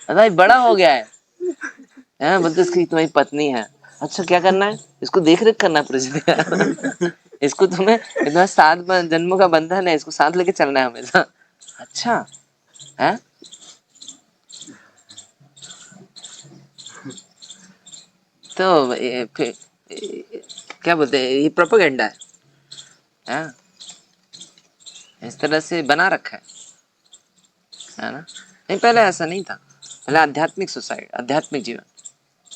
अरे बड़ा हो गया है, बोलते इसकी तुम्हारी पत्नी है। अच्छा क्या करना है, इसको देख रेख करना है पूरी जिंदगी। इसको तुम्हें इतना 7 जन्मों का बंधन है, इसको साथ लेके चलना है हमेशा। अच्छा है। तो फिर क्या बोलते हैं, ये प्रोपेगेंडा है। हाँ? इस तरह से बना रखा है ना। नहीं पहले ऐसा नहीं था, पहले आध्यात्मिक सोसाइटी, आध्यात्मिक जीवन।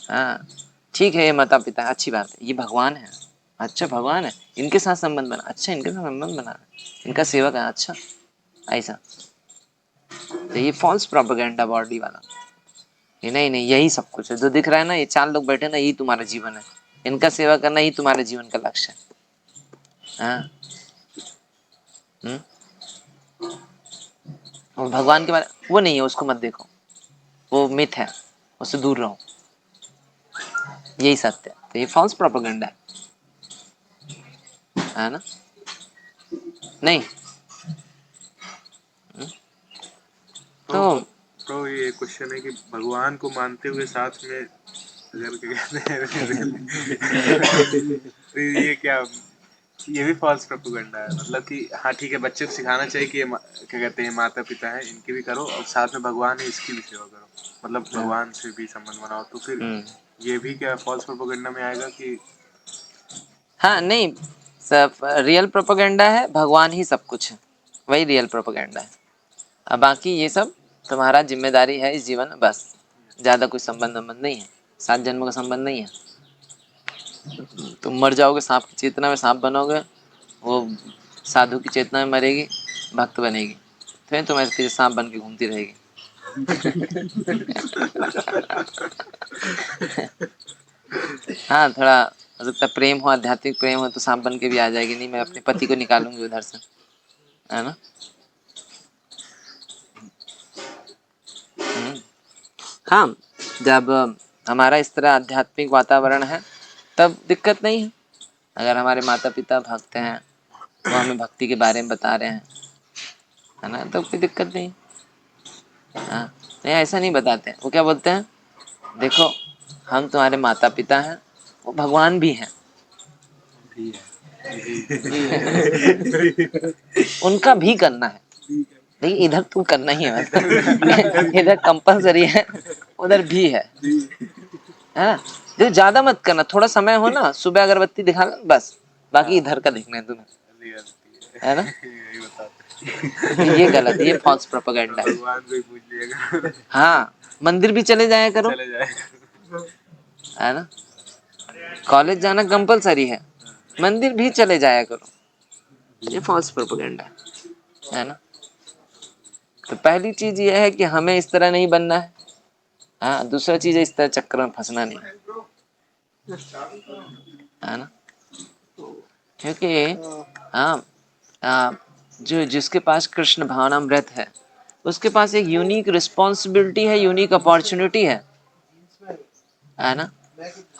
हाँ ठीक है, ये माता पिता अच्छी बात है, ये भगवान है, अच्छा भगवान है, इनके साथ संबंध बना, अच्छा इनके साथ संबंध बना, इनका सेवक है, अच्छा ऐसा। तो ये फॉल्स प्रोपेगेंडा बॉडी वाला, ये नहीं नहीं यही सब कुछ है जो दिख रहा है ना, ये 4 लोग बैठे ना, यही तुम्हारा जीवन है, इनका सेवा करना ही तुम्हारे जीवन का लक्ष्य है। हाँ? और भगवान के बारे वो नहीं है, उसको मत देखो, वो मिथ है, उससे दूर रहो, यही सत्य है। तो ये फॉल्स प्रोपेगेंडा है ना। नहीं तो तो ये क्वेश्चन है कि भगवान को मानते हुए साथ में अगर क्या कहते हैं, तो ये क्या, ये भी फॉल्स प्रोपेगेंडा है, मतलब कि हाँ ठीक है, बच्चे को सिखाना चाहिए कि ये क्या कहते हैं माता पिता है, इनकी भी करो और साथ में भगवान है इसकी भी सेवा करो, मतलब भगवान से भी संबंध बनाओ, तो फिर ये भी क्या फॉल्स प्रोपेगेंडा में आएगा कि। हाँ नहीं, सब रियल प्रोपेगेंडा है, भगवान ही सब कुछ है, वही रियल प्रोपेगेंडा है। अब बाकी ये सब तुम्हारा जिम्मेदारी है इस जीवन में, बस ज्यादा कोई संबंध नहीं है, 7 जन्मों का संबंध नहीं है। तुम मर जाओगे, सांप की चेतना में सांप बनोगे, वो साधु की चेतना में मरेगी, भक्त बनेगी, फिर तुम ऐसे सांप बन के घूमती रहेगी। हाँ थोड़ा हो सकता है प्रेम हो, आध्यात्मिक प्रेम हो, तो सांप बन के भी आ जाएगी, नहीं मैं अपने पति को निकालूंगी उधर से, है ना। हाँ जब हमारा इस तरह आध्यात्मिक वातावरण है तब दिक्कत नहीं है। अगर हमारे माता पिता भक्त हैं, वो हमें भक्ति के बारे में बता रहे हैं, है ना, तो कोई दिक्कत नहीं। हाँ नहीं ऐसा नहीं बताते, वो क्या बोलते हैं, देखो हम तुम्हारे माता पिता हैं, वो भगवान भी हैं, उनका भी करना है, लेकिन इधर तुम करना ही है, मतलब इधर कंपलसरी है, उधर भी है ना। जो ज्यादा मत करना, थोड़ा समय हो ना, सुबह अगरबत्ती दिखा लो बस, बाकी इधर का देखना है तुम्हें, है ना। ये गलत, ये फॉल्स प्रोपेगेंडा है। भगवान को ही पूछ लिएगा। हाँ मंदिर भी चले जाया करो, है ना, कॉलेज जाना कंपलसरी है, मंदिर भी चले जाया करो, ये फॉल्स प्रोपेगेंडा है ना। तो पहली चीज ये है कि हमें इस तरह नहीं बनना है। हाँ दूसरा चीज है इस तरह चक्कर में फंसना नहीं, है ना। क्योंकि हाँ जो जिसके पास कृष्ण भावनामृत है, उसके पास एक यूनिक रिस्पॉन्सिबिलिटी है, यूनिक अपॉर्चुनिटी है ना।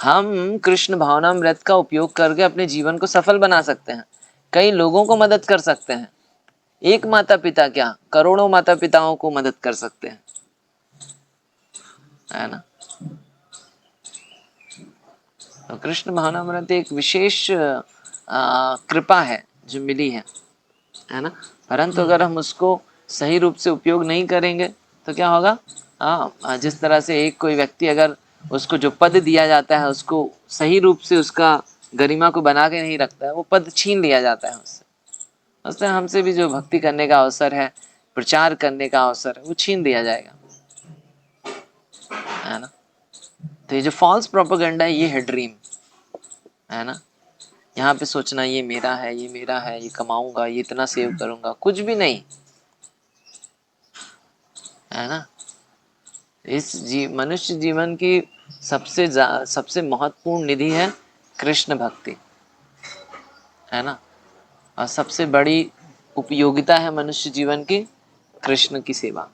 हम कृष्ण भावनामृत का उपयोग करके अपने जीवन को सफल बना सकते हैं, कई लोगों को मदद कर सकते हैं, एक माता पिता क्या करोड़ों माता पिताओं को मदद कर सकते हैं, है ना। तो कृष्ण भावनामृत एक विशेष कृपा है जो मिली है ना। परंतु अगर हम उसको सही रूप से उपयोग नहीं करेंगे तो क्या होगा? हाँ, जिस तरह से एक कोई व्यक्ति अगर उसको जो पद दिया जाता है उसको सही रूप से उसका गरिमा को बना के नहीं रखता है, वो पद छीन लिया जाता है उससे। उससे हमसे भी जो भक्ति करने का अवसर है, प्रचार करने का अवसर है, वो छीन दिया जाएगा, है ना। तो ये जो फॉल्स प्रोपेगेंडा है, ये है ड्रीम, है ना। यहाँ पे सोचना ये मेरा है, ये मेरा है, ये कमाऊंगा, ये इतना सेव करूंगा, कुछ भी नहीं, है ना। मनुष्य जीवन की सबसे महत्वपूर्ण निधि है कृष्ण भक्ति, है ना। और सबसे बड़ी उपयोगिता है मनुष्य जीवन की कृष्ण की सेवा,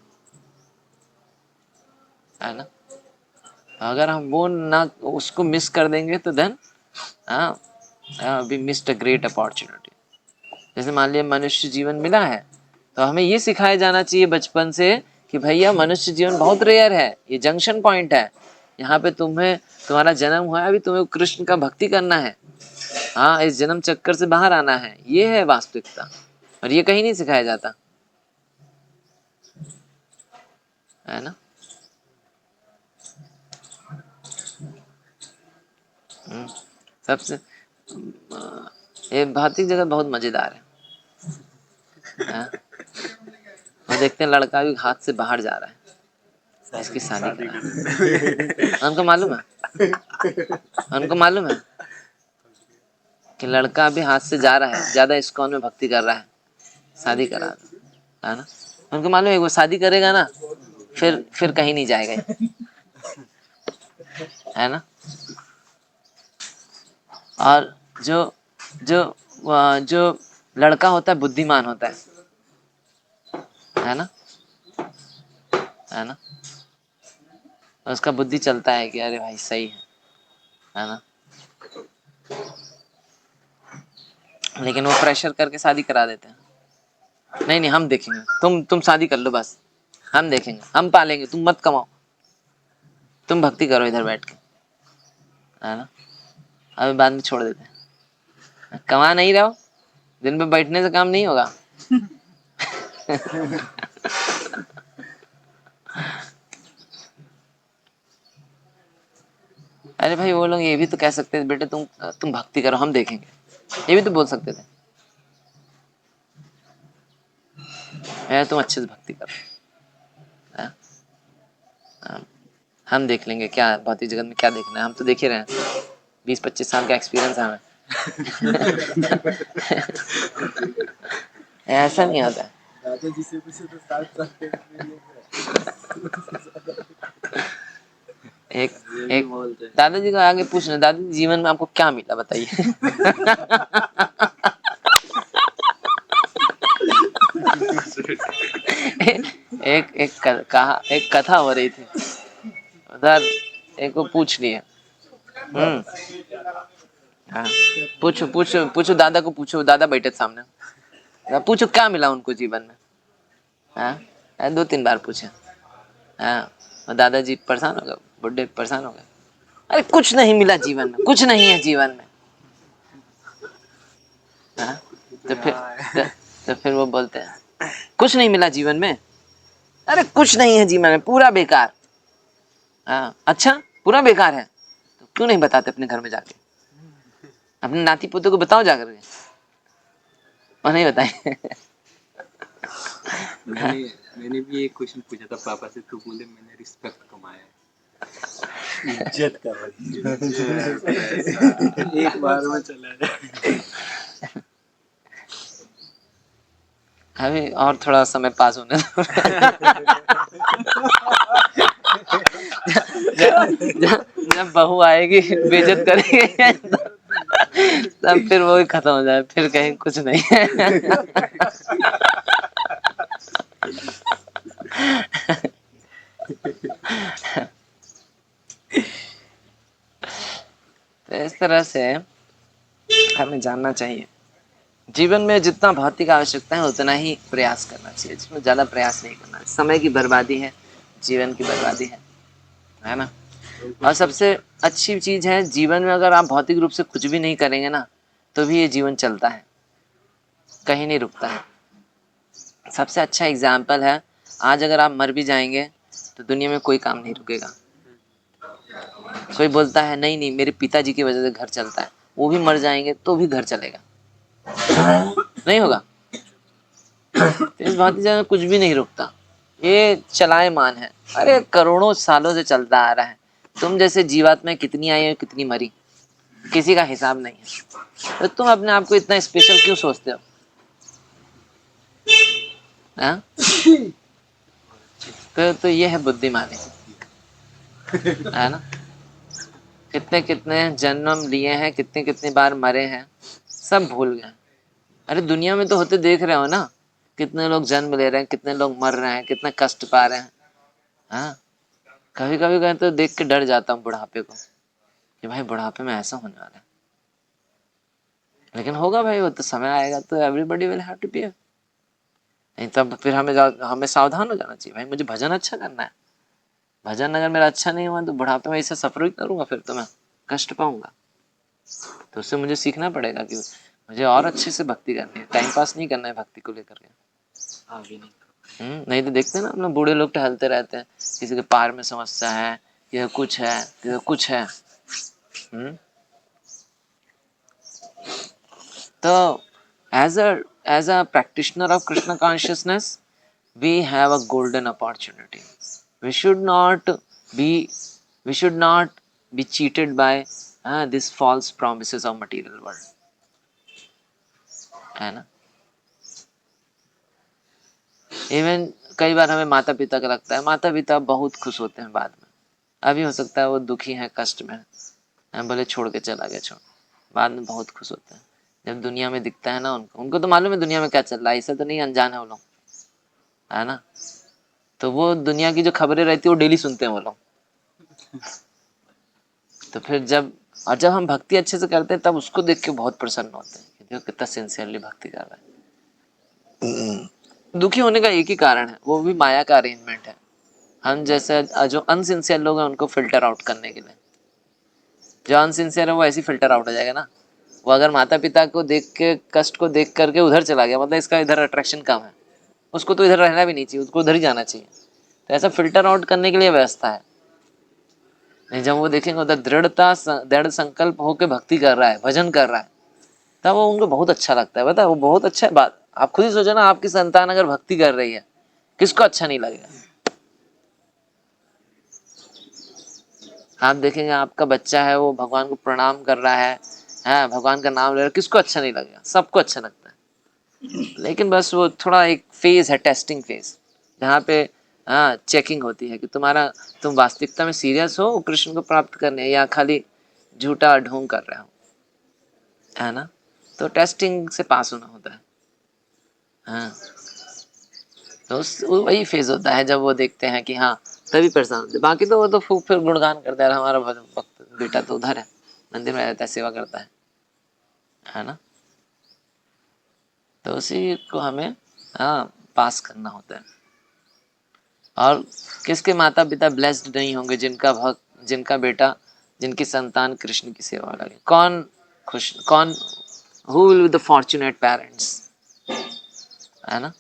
है ना। अगर हम वो ना उसको मिस कर देंगे तो then we missed a great opportunity. जैसे मान लिया मनुष्य जीवन मिला है, तो हमें ये सिखाया जाना चाहिए बचपन से कि भैया मनुष्य जीवन बहुत रेयर है, ये जंक्शन पॉइंट है, यहाँ पे तुम्हारा जन्म हुआ है, अभी तुम्हें कृष्ण का भक्ति करना है, हाँ इस जन्म चक्कर से बाहर आना है, ये है वास्तविकता। और ये कहीं नहीं सिखाया जाता, है ना। सबसे ये भौतिक जगत बहुत मजेदार है, हाँ? और देखते हैं लड़का भी हाथ से बाहर जा रहा है, इसकी शादी करा। उनको मालूम है, उनको मालूम है कि लड़का भी हाथ से जा रहा है, ज्यादा इस्कॉन में भक्ति कर रहा है, शादी करा, है ना। उनको मालूम है वो शादी करेगा ना, फिर कहीं नहीं जाएगा, है ना। और जो जो जो लड़का होता है बुद्धिमान होता है ना, है ना। उसका बुद्धि चलता है कि अरे भाई सही है ना। लेकिन वो प्रेशर करके शादी करा देते हैं, नहीं नहीं हम देखेंगे, तुम शादी कर लो बस, हम देखेंगे, हम पालेंगे, तुम मत कमाओ, तुम भक्ति करो इधर बैठ के, है ना। अभी बाद में छोड़ देते हैं, कमा नहीं रहो, दिन में बैठने से काम नहीं होगा। अरे भाई वो लोग ये भी तो कह सकते थे बेटे तुम भक्ति करो हम देखेंगे, ये भी तो बोल सकते थे, तुम अच्छे से भक्ति करो, है? हम देख लेंगे क्या भौतिक जगत में क्या देखना है, हम तो देख ही रहे हैं, 20-25 साल का एक्सपीरियंस है हमें। ऐसा नहीं होता है। दादाजी से पूछे तो 7 साल एक दादाजी को आगे पूछना, दादाजी जीवन में आपको क्या मिला बताइए। एक कथा हो रही थी उधर, एक को पूछ लिए, हाँ पूछो दादा को, पूछो दादा बैठे सामने, पूछो क्या मिला उनको जीवन में, हाँ 2-3 बार पूछे, हाँ और दादाजी परेशान हो गए, बुढ़े परेशान हो गए, अरे कुछ नहीं मिला जीवन में, कुछ नहीं है जीवन में, हाँ तो फिर वो बोलते हैं कुछ नहीं मिला जीवन में, अरे कुछ नहीं है जीवन में, पूरा बेकार, हाँ अच्छा पूरा बेकार है, तो क्यों नहीं बताते अपने घर में जाके, अपने नाती पोते को बताओ जाकर के, और नहीं बताए। मैंने भी एक क्वेश्चन पूछा था पापा से, तो बोले मैंने रिस्पेक्ट कमाया है, इज्जत का एक बार में चला जाए। अभी और थोड़ा समय पास होने दो। जब बहू आएगी बेइज्जत करेंगे तब फिर वो खत्म हो जाए, फिर कहीं कुछ नहीं है। तो इस तरह से हमें जानना चाहिए जीवन में जितना भौतिक आवश्यकता है उतना ही प्रयास करना चाहिए, जिसमें ज्यादा प्रयास नहीं करना है, समय की बर्बादी है, जीवन की बर्बादी है ना। और सबसे अच्छी चीज है जीवन में, अगर आप भौतिक रूप से कुछ भी नहीं करेंगे ना तो भी ये जीवन चलता है, कहीं नहीं रुकता है। सबसे अच्छा एग्जाम्पल है आज अगर आप मर भी जाएंगे तो दुनिया में कोई काम नहीं रुकेगा। कोई बोलता है नहीं नहीं मेरे पिताजी की वजह से घर चलता है, वो भी मर जाएंगे तो भी घर चलेगा, नहीं होगा। तो इस बात में कुछ भी नहीं रुकता, ये चलायमान है। अरे करोड़ों सालों से चलता आ रहा है। तुम जैसे जीवात्मा कितनी आई और कितनी मरी, किसी का हिसाब नहीं है। तो तुम अपने आप को इतना स्पेशल क्यों सोचते हो? हाँ? तो ये है बुद्धिमानी, है ना। कितने कितने जन्म लिए हैं, कितने कितनी बार मरे हैं, सब भूल गए। अरे दुनिया में तो होते देख रहे हो ना, कितने लोग जन्म ले रहे हैं, कितने लोग मर रहे हैं, कितना कष्ट पा रहे हैं। हाँ, कभी कभी कहीं तो देख के डर जाता हूँ बुढ़ापे को, कि भाई बुढ़ापे में ऐसा होने वाला है। लेकिन होगा भाई, वो तो समय आएगा तो everybody will have to be. नहीं तब फिर हमें सावधान हो जाना चाहिए, भाई मुझे भजन अच्छा करना है। भजन अगर मेरा अच्छा नहीं हुआ तो बुढ़ापे में ऐसा सफर ही करूंगा, फिर तो मैं कष्ट पाऊंगा। तो उससे मुझे सीखना पड़ेगा कि मुझे और अच्छे से भक्ति करनी है, टाइम पास नहीं करना है भक्ति को लेकर के। आगे नहीं। नहीं तो देखते हैं ना, अपने बूढ़े लोग टहलते रहते हैं, किसी के पैर में समस्या है, किसी कुछ है, किसी कुछ है। तो as a practitioner of Krishna consciousness we have a golden opportunity. We should not be we should not be cheated by these false promises of material world, है ना। इवन कई बार हमें माता पिता का लगता है, माता पिता बहुत खुश होते हैं बाद में। अभी हो सकता है वो दुखी है, कष्ट में है, भले छोड़ के चला गया, छोड़, बाद में बहुत खुश होते हैं। जब दुनिया में दिखता है ना उनको तो मालूम है दुनिया में क्या चल रहा है, ऐसा तो नहीं अनजान है वो लोग, है ना। तो वो दुनिया की जो खबरें रहती है वो डेली सुनते हैं वो लोग। तो फिर जब हम भक्ति अच्छे से करते हैं तब उसको देख के बहुत प्रसन्न होते हैं कि देखो कितना सिंसियरली भक्ति कर रहा है। दुखी होने का एक ही कारण है, वो भी माया का अरेंजमेंट है। हम जैसे जो अनसिंसियर लोग हैं उनको फिल्टर आउट करने के लिए। जो अनसिंसियर है वो ऐसे फिल्टर आउट हो जाएगा ना। वो अगर माता पिता को देख के, कष्ट को देख करके उधर चला गया, मतलब इसका इधर अट्रैक्शन कम है, उसको तो इधर रहना भी नहीं चाहिए, उसको उधर ही जाना चाहिए। तो ऐसा फिल्टर आउट करने के लिए व्यवस्था है। नहीं, जब वो देखेंगे उधर दृढ़ संकल्प होकर भक्ति कर रहा है, भजन कर रहा है, तब वो उनको बहुत अच्छा लगता है। बता, वो बहुत अच्छा है बात। आप खुद ही सोचो ना, आपकी संतान अगर भक्ति कर रही है, किसको अच्छा नहीं लगेगा। आप देखेंगे आपका बच्चा है वो भगवान को प्रणाम कर रहा है, भगवान का नाम ले रहा है, किसको अच्छा नहीं लगेगा, सबको अच्छा लगता है। लेकिन बस वो थोड़ा एक फेज है, टेस्टिंग फेज, जहाँ पे चेकिंग होती है कि तुम वास्तविकता में सीरियस हो कृष्ण को प्राप्त करने, या खाली झूठा ढोंग कर रहे हो, है ना। तो टेस्टिंग से पास होना होता है। हाँ, तो वही फेज होता है जब वो देखते हैं कि हाँ, तभी परेशान होते। बाकी तो वो तो फिर गुणगान करता है, हमारा भक्त बेटा तो उधर है, मंदिर में रहता है, सेवा करता है ना। तो उसी को हमें पास करना होता है। और किसके माता पिता ब्लेस्ड नहीं होंगे, जिनका बेटा, जिनकी संतान कृष्ण की सेवा लगे। कौन who will be the fortunate parents, है ना।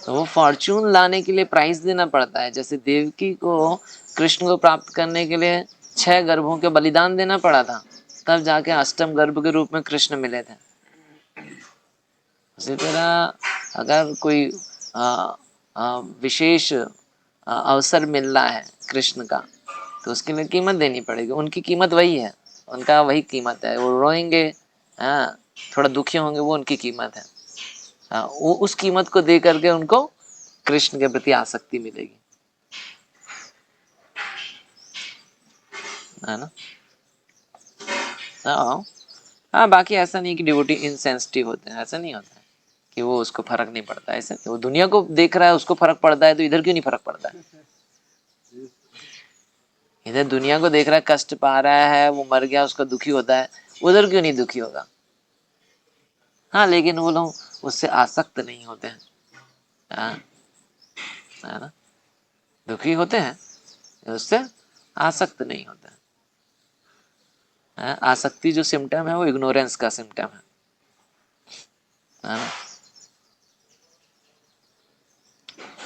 तो वो फॉर्चून लाने के लिए प्राइस देना पड़ता है। जैसे देवकी को कृष्ण को प्राप्त करने के लिए 6 गर्भों के बलिदान देना पड़ा था, तब जाके अष्टम गर्भ के रूप में कृष्ण मिले थे। उसी तरह अगर कोई विशेष अवसर मिल रहा है कृष्ण का, तो उसके लिए कीमत देनी पड़ेगी। उनकी कीमत वही है, उनका वही कीमत है। वो रोएंगे, थोड़ा दुखी होंगे, वो उनकी कीमत है। वो उस कीमत को दे करके उनको कृष्ण के प्रति आसक्ति मिलेगी, है ना। बाकी ऐसा नहीं कि डिवोटी इनसेंसिटिव होते हैं, ऐसा नहीं होता है कि वो उसको फर्क नहीं पड़ता। ऐसा वो दुनिया को देख रहा है, उसको फर्क पड़ता है, तो इधर क्यों नहीं फर्क पड़ता है। इधर दुनिया को देख रहा है, कष्ट पा रहा है, वो मर गया, उसका दुखी होता है, उधर क्यों नहीं दुखी होगा। हाँ, लेकिन वो लोग उससे आसक्त नहीं होते हैं, है ना। दुखी होते हैं, उससे आसक्त नहीं होते हैं। आसक्ति जो सिम्टम है वो इग्नोरेंस का सिम्टम है ना।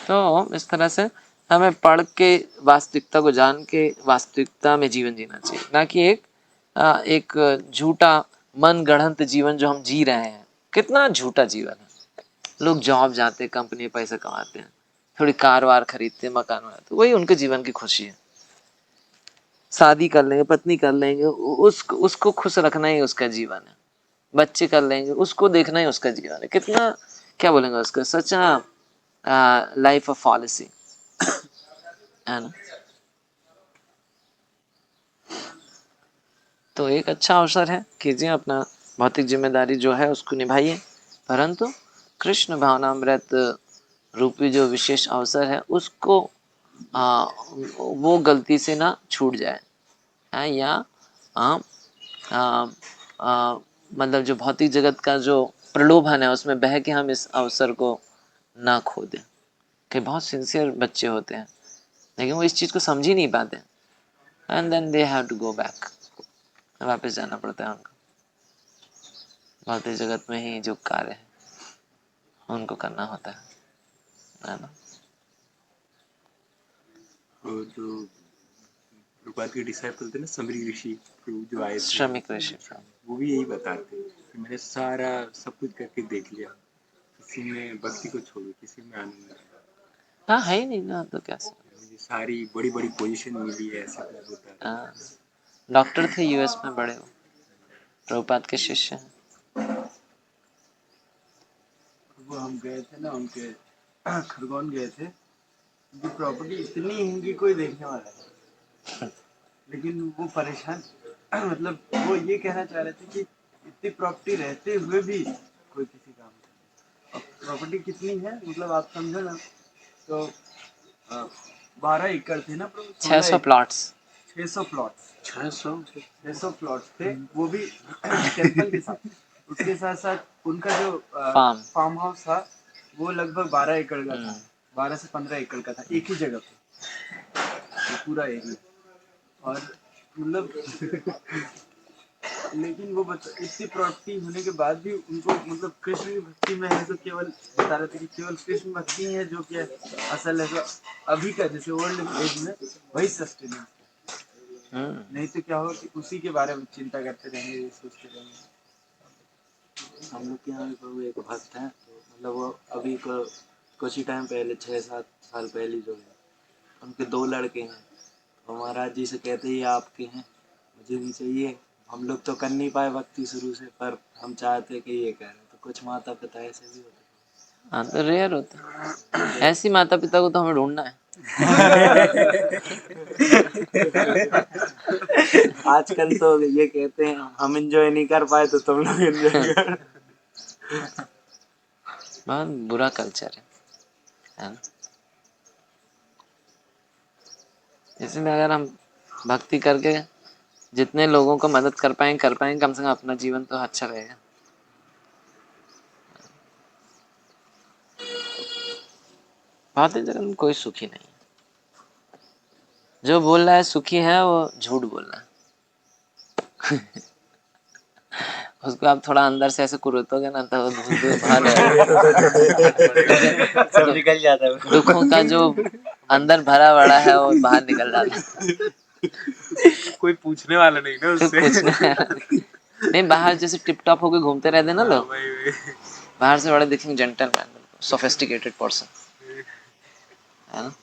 तो इस तरह से हमें पढ़ के वास्तविकता को जान के वास्तविकता में जीवन जीना चाहिए, ना कि एक झूठा मन गढ़ंत जीवन जो हम जी रहे हैं। कितना झूठा जीवन है। लोग जॉब जाते, कंपनी में पैसा कमाते हैं, थोड़ी कार वार खरीदते, मकान बनाते, वही उनके जीवन की खुशी है। शादी कर लेंगे, पत्नी कर लेंगे, उसको खुश रखना ही उसका जीवन है। बच्चे कर लेंगे, उसको देखना ही उसका जीवन है। कितना क्या बोलेंगे उसका, सच लाइफ ऑफ पॉलिसी है ना। तो एक अच्छा अवसर है, कीजिए अपना भौतिक जिम्मेदारी जो है उसको निभाइए, परंतु कृष्ण भावनामृत रूपी जो विशेष अवसर है उसको वो गलती से ना छूट जाए है, या आ, आ, आ, मतलब जो भौतिक जगत का जो प्रलोभन है उसमें बह के हम इस अवसर को ना खो दें। कि बहुत सिंसियर बच्चे होते हैं लेकिन वो इस चीज़ को समझ ही नहीं पाते, and then they have to go back, वापस जाना पड़ता है उनको। भौतिक जगत में ही जो कार्य है उनको करना होता है ना। वो जो प्रभुपाद के डिसाइपल थे ना, समरी ऋषि जो आए थे, श्रमिक ऋषि, वो भी यही बताते कि मैंने सारा सब कुछ करके देख लिया, किसी में भक्ति को छोड़ो, किसी में आनंद नहीं। हाँ है ही नहीं ना, तो कैसे। मुझे सारी बड़ी बड़ी पोजीशन मिली है, ऐसा कुछ होता है। डॉक्टर थे यूएस में बड़े, वो प्रभुपाद के शिष्य हैं। वो हम गए थे ना, उनके खरगोन गए थे, उनकी प्रॉपर्टी इतनी है कि कोई देखने वाला है, लेकिन वो परेशान मतलब वो ये कहना चाह रहे थे कि इतनी प्रॉपर्टी रहते हुए भी कोई किसी काम नहीं। अब प्रॉपर्टी कितनी है, मतलब आप समझो ना, तो 12 एकड़ थे ना, 600 प्लॉट्स, 600 प्लॉट्स, 600 प्लॉट्स थे, वो भी टेम्पल के साथ। उसके साथ साथ उनका जो फार्म हाउस था वो लगभग 12 एकड़ का था, 12 से 15 एकड़ का था, एक ही जगह पे पूरा एरिया। और मतलब लेकिन वो इतनी प्रॉपर्टी होने के बाद भी उनको मतलब कृष्ण की भक्ति में है, तो केवल बता रहे थे कि केवल कृष्ण भक्ति है जो कि असल है, तो अभी का जैसे ओल्ड एज में वही सस्टेनेंस है। नहीं तो क्या हो कि उसी के बारे में चिंता करते रहेंगे, सोचते रहेंगे। हम लोग के यहाँ प्रभु एक भक्त हैं, तो मतलब वो अभी कुछ ही टाइम पहले 6-7 साल पहले जो है, उनके 2 लड़के हैं, तो महाराज जी से कहते ही आपके हैं, मुझे भी चाहिए। हम लोग तो कर नहीं पाए भक्ति शुरू से, पर हम चाहते कि ये करें। तो कुछ माता पिता ऐसे भी होते हैं। हाँ तो रेयर होता है, ऐसी माता पिता को तो हमें ढूंढना है। आजकल तो ये कहते हैं हम एंजॉय नहीं कर पाए तो तुम लोग एंजॉय कर। बहुत बुरा कल्चर है ना। इसलिए अगर हम भक्ति करके जितने लोगों को मदद कर पाएंगे कम से कम अपना जीवन तो अच्छा रहेगा। भौतिक जगत में कोई सुखी नहीं है, जो बोल रहा है सुखी है वो झूठ बोल रहा है। उसको आप थोड़ा अंदर से ऐसे कुरुतोगे ना तो बाहर सब निकल जाता है, दुखों का जो अंदर भरा पड़ा है वो बाहर निकल जाता है। कोई पूछने वाला नहीं ना उससे। नहीं, बाहर जैसे टिप टॉप होके घूमते रहते ना लोग, बाहर से बड़े दिखेंगे जेंटलमैन, सोफिस्टिकेटेड पर्सन, है ना।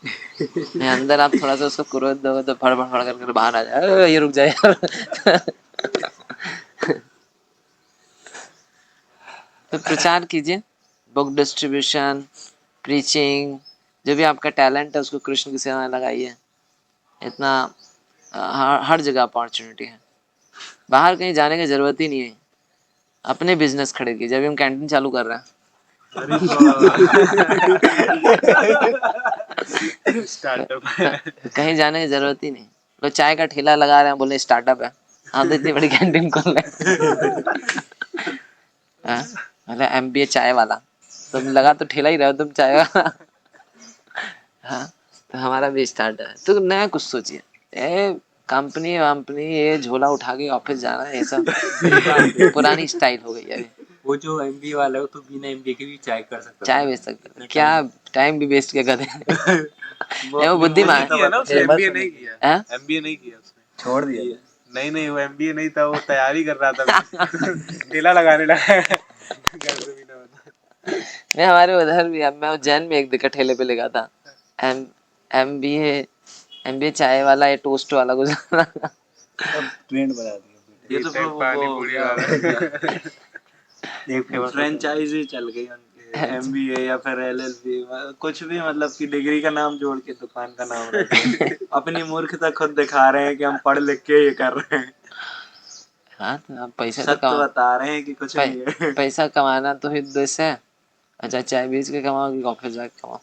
नहीं, अंदर आप थोड़ा सा उसको कुरोध दोगे तो फड़ फड़ फड़ करके बाहर आ जाए, ये रुक जाए यार। तो प्रचार कीजिए, बुक डिस्ट्रीब्यूशन, प्रीचिंग, जो भी आपका टैलेंट है उसको कृष्ण की सेवा में लगाइए। इतना हर जगह अपॉर्चुनिटी है, बाहर कहीं जाने की जरूरत ही नहीं है। अपने बिजनेस खड़े कीजिए, अभी हम कैंटीन चालू कर रहे हैं। स्टार्टअप कहीं जाने की जरूरत ही नहीं। लोग चाय का ठेला लगा रहे हैं, बोले स्टार्टअप है, आप तो इतनी बड़ी कैंटीन खोल रहे हैं। मतलब MBA चाय वाला, तुम लगा तो ठेला ही रहे हो तुम चाय वाला। हाँ, तो हमारा भी स्टार्टअप है, तो नया कुछ सोचिए। कंपनी वंपनी ये झोला उठा के ऑफिस जाना है, ये सब पुरानी स्टाइल हो गई है। वो जो MBA वाला है वो तो बिना MBA के भी चाय कर सकता है, चाय बेच सकते, क्या टाइम भी वेस्ट किया गधे ने। वो बुद्धिमान किया ना उसने, एमबीए नहीं किया, है। एमबीए नहीं किया उसने, छोड़ दिया। नहीं वो एमबीए नहीं था, वो तैयारी कर रहा था, ठेला लगाने लगा घर से भी ना बना। मैं हमारे उधर भी, अब मैं उज्जैन में एक दिक्कत ठेले पे लगा था, एमबीए चाय वाला या टोस्ट वाला गुजरा। अब ट्रेंड बना दिया। ये तो फिर पानी पूरी वाला एक फ्रेंचाइजी चल गई उनके, एमबीए या फिर एलएलबी, कुछ भी, मतलब कि डिग्री का नाम जोड़ के दुकान का नाम रख दिया। अपनी मूर्खता खुद दिखा रहे हैं कि हम पढ़ लिख के ये कर रहे हैं। हाँ तो आप पैसा तो सत्य बता रहे हैं कि कुछ नहीं है। पैसा कमाना तो ही उद्देश्य है। अच्छा चाय बेच के कमाओ कि ऑफिस जाके कमाओ?